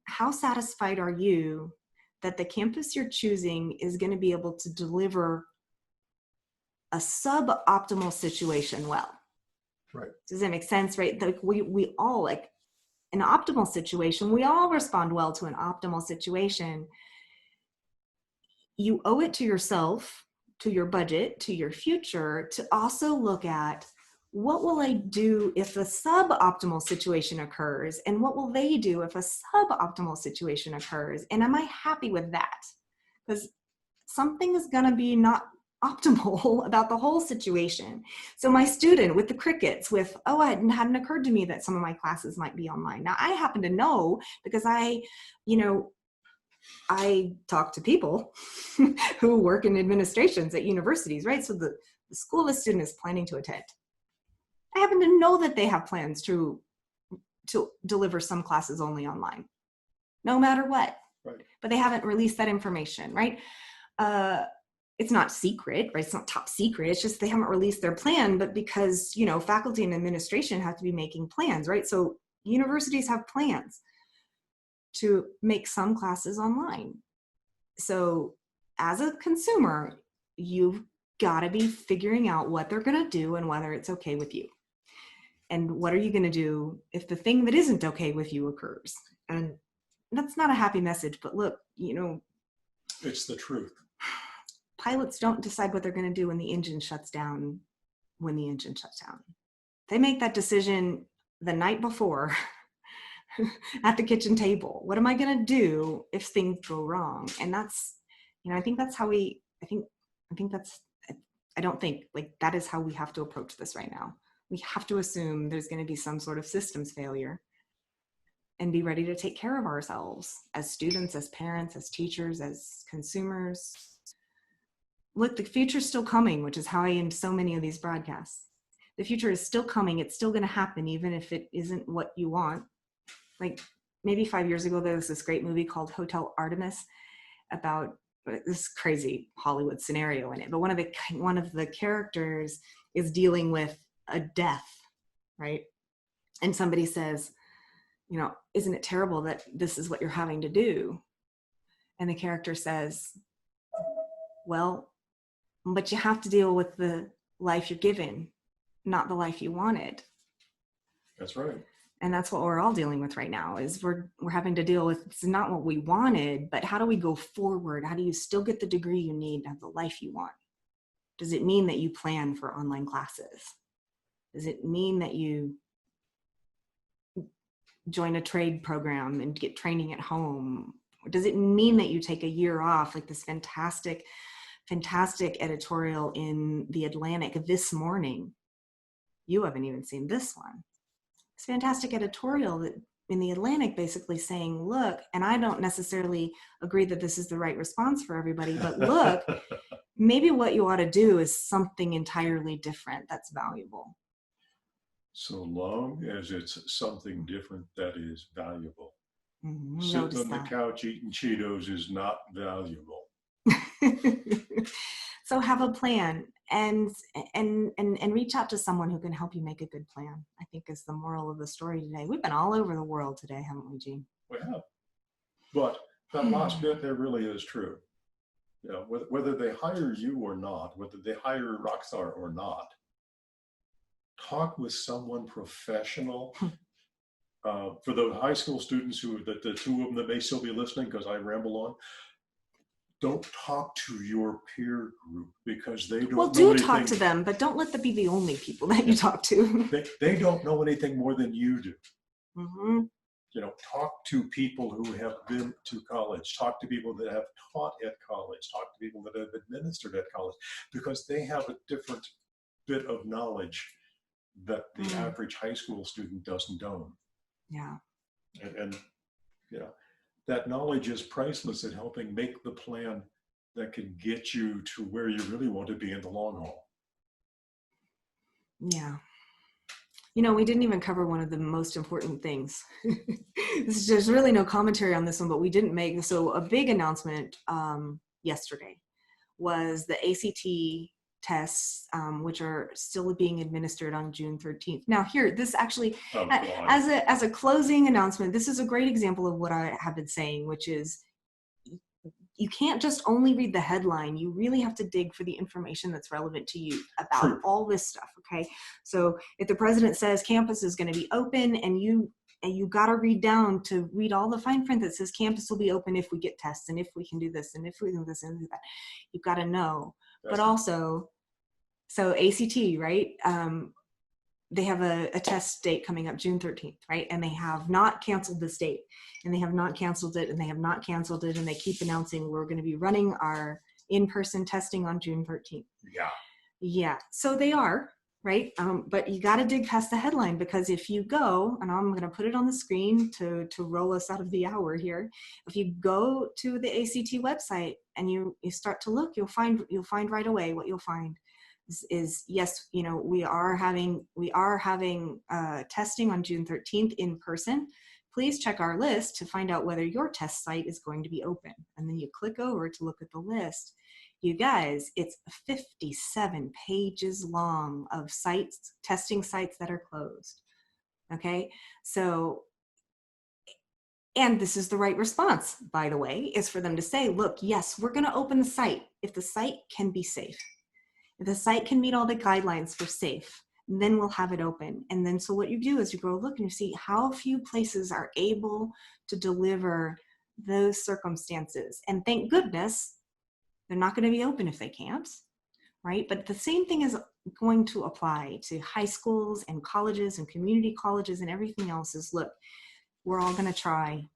how satisfied are you that the campus you're choosing is going to be able to deliver a suboptimal situation well. Right. Does that make sense? Right. Like we all, like, an optimal situation, we all respond well to an optimal situation. You owe it to yourself, to your budget, to your future, to also look at, what will I do if a suboptimal situation occurs? And what will they do if a suboptimal situation occurs? And am I happy with that? Because something is going to be not optimal about the whole situation. So my student with the crickets, it hadn't occurred to me that some of my classes might be online. Now I happen to know because I talk to people who work in administrations at universities, right? So the school the student is planning to attend, I happen to know that they have plans to deliver some classes only online, no matter what. Right. But they haven't released that information, right? it's not secret, right? It's not top secret. It's just they haven't released their plan, but because, faculty and administration have to be making plans, right? So universities have plans to make some classes online. So as a consumer, you've got to be figuring out what they're going to do and whether it's okay with you. And what are you going to do if the thing that isn't okay with you occurs? And that's not a happy message, but look, It's the truth. Pilots don't decide what they're going to do when the engine shuts down, They make that decision the night before at the kitchen table. What am I going to do if things go wrong? And that's, I think that's how that is how we have to approach this right now. We have to assume there's going to be some sort of systems failure and be ready to take care of ourselves as students, as parents, as teachers, as consumers. Look, the future's still coming, which is how I end so many of these broadcasts. The future is still coming. It's still going to happen, even if it isn't what you want. Like maybe 5 years ago, there was this great movie called Hotel Artemis about this crazy Hollywood scenario in it. But one of the characters is dealing with a death, right? And somebody says, isn't it terrible that this is what you're having to do? And the character says, well, but you have to deal with the life you're given, not the life you wanted. That's right. And that's what we're all dealing with right now is we're having to deal with, it's not what we wanted, but how do we go forward? How do you still get the degree you need to have the life you want? Does it mean that you plan for online classes? Does it mean that you join a trade program and get training at home? Or does it mean that you take a year off, like this fantastic editorial in The Atlantic this morning? You haven't even seen this one. It's fantastic editorial that in The Atlantic basically saying, look, and I don't necessarily agree that this is the right response for everybody, but look, maybe what you ought to do is something entirely different that's valuable. So long as it's something different that is valuable. Mm-hmm. Sitting on the couch eating Cheetos is not valuable. So have a plan and reach out to someone who can help you make a good plan, I think is the moral of the story today. We've been all over the world today, haven't we, Gene? We have. But that last bit there really is true. Whether they hire you or not, whether they hire Rockstar or not, talk with someone professional. For the high school students the two of them that may still be listening, because I ramble on, don't talk to your peer group because they don't know anything. Talk to them, but don't let them be the only people that you talk to. They don't know anything more than you do. Mm-hmm. Talk to people who have been to college, talk to people that have taught at college, talk to people that have administered at college, because they have a different bit of knowledge that the average high school student doesn't own. Yeah. And that knowledge is priceless in helping make the plan that can get you to where you really want to be in the long haul. Yeah. We didn't even cover one of the most important things. There's really no commentary on this one, but we didn't make, so a big announcement yesterday was the ACT tests, which are still being administered on June 13th. Now here, this actually, as a closing announcement, this is a great example of what I have been saying, which is you can't just only read the headline. You really have to dig for the information that's relevant to you about all this stuff, okay? So if the president says campus is going to be open and you got to read down to read all the fine print that says campus will be open if we get tests and if we can do this and if we can do this and do that, you've got to know. But also, so ACT, right? They have a test date coming up June 13th, right? And they have not canceled this date, and they have not canceled it, and they have not canceled it, and they keep announcing we're going to be running our in-person testing on June 13th. Yeah. So they are, right? But you got to dig past the headline, because if you go, and I'm going to put it on the screen to roll us out of the hour here. If you go to the ACT website and you start to look, you'll find right away what you'll find is yes, we are having testing on June 13th in person. please check our list to find out whether your test site is going to be open. And then you click over to look at the list. You guys, it's 57 pages long of sites, testing sites that are closed. Okay, so, and this is the right response, by the way, is for them to say, look, yes, we're going to open the site if the site can be safe. If the site can meet all the guidelines for safe, then we'll have it open. And then so what you do is you go look and you see how few places are able to deliver those circumstances. And thank goodness they're not going to be open if they can't, right? But the same thing is going to apply to high schools and colleges and community colleges and everything else is, look, we're all going to try,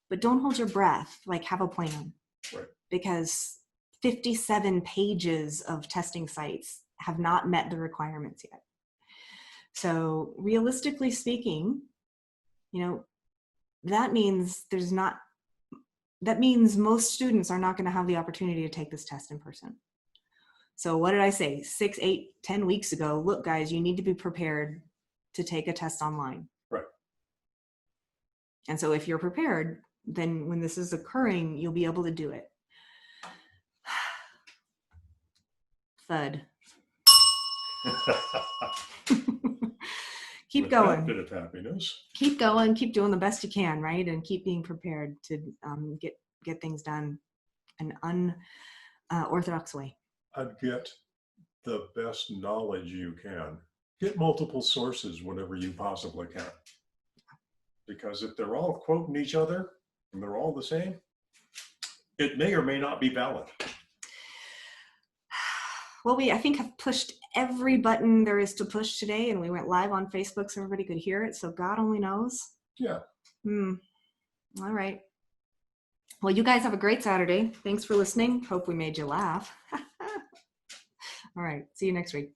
but don't hold your breath, like have a plan. Right. Because 57 pages of testing sites have not met the requirements yet. So realistically speaking, that means most students are not going to have the opportunity to take this test in person. So what did I say 6, 8, 10 weeks ago? Look, guys, you need to be prepared to take a test online. Right. And so if you're prepared, then when this is occurring, you'll be able to do it. Thud. Keep With going. that bit of happiness. Keep going. Keep doing the best you can, right? And keep being prepared to get things done an unorthodox way. I'd get the best knowledge you can. Get multiple sources whenever you possibly can. Because if they're all quoting each other and they're all the same, it may or may not be valid. Well, I think have pushed every button there is to push today, and we went live on Facebook so everybody could hear it. So God only knows. Yeah. All right. Well, you guys have a great Saturday. Thanks for listening. Hope we made you laugh. All right. See you next week.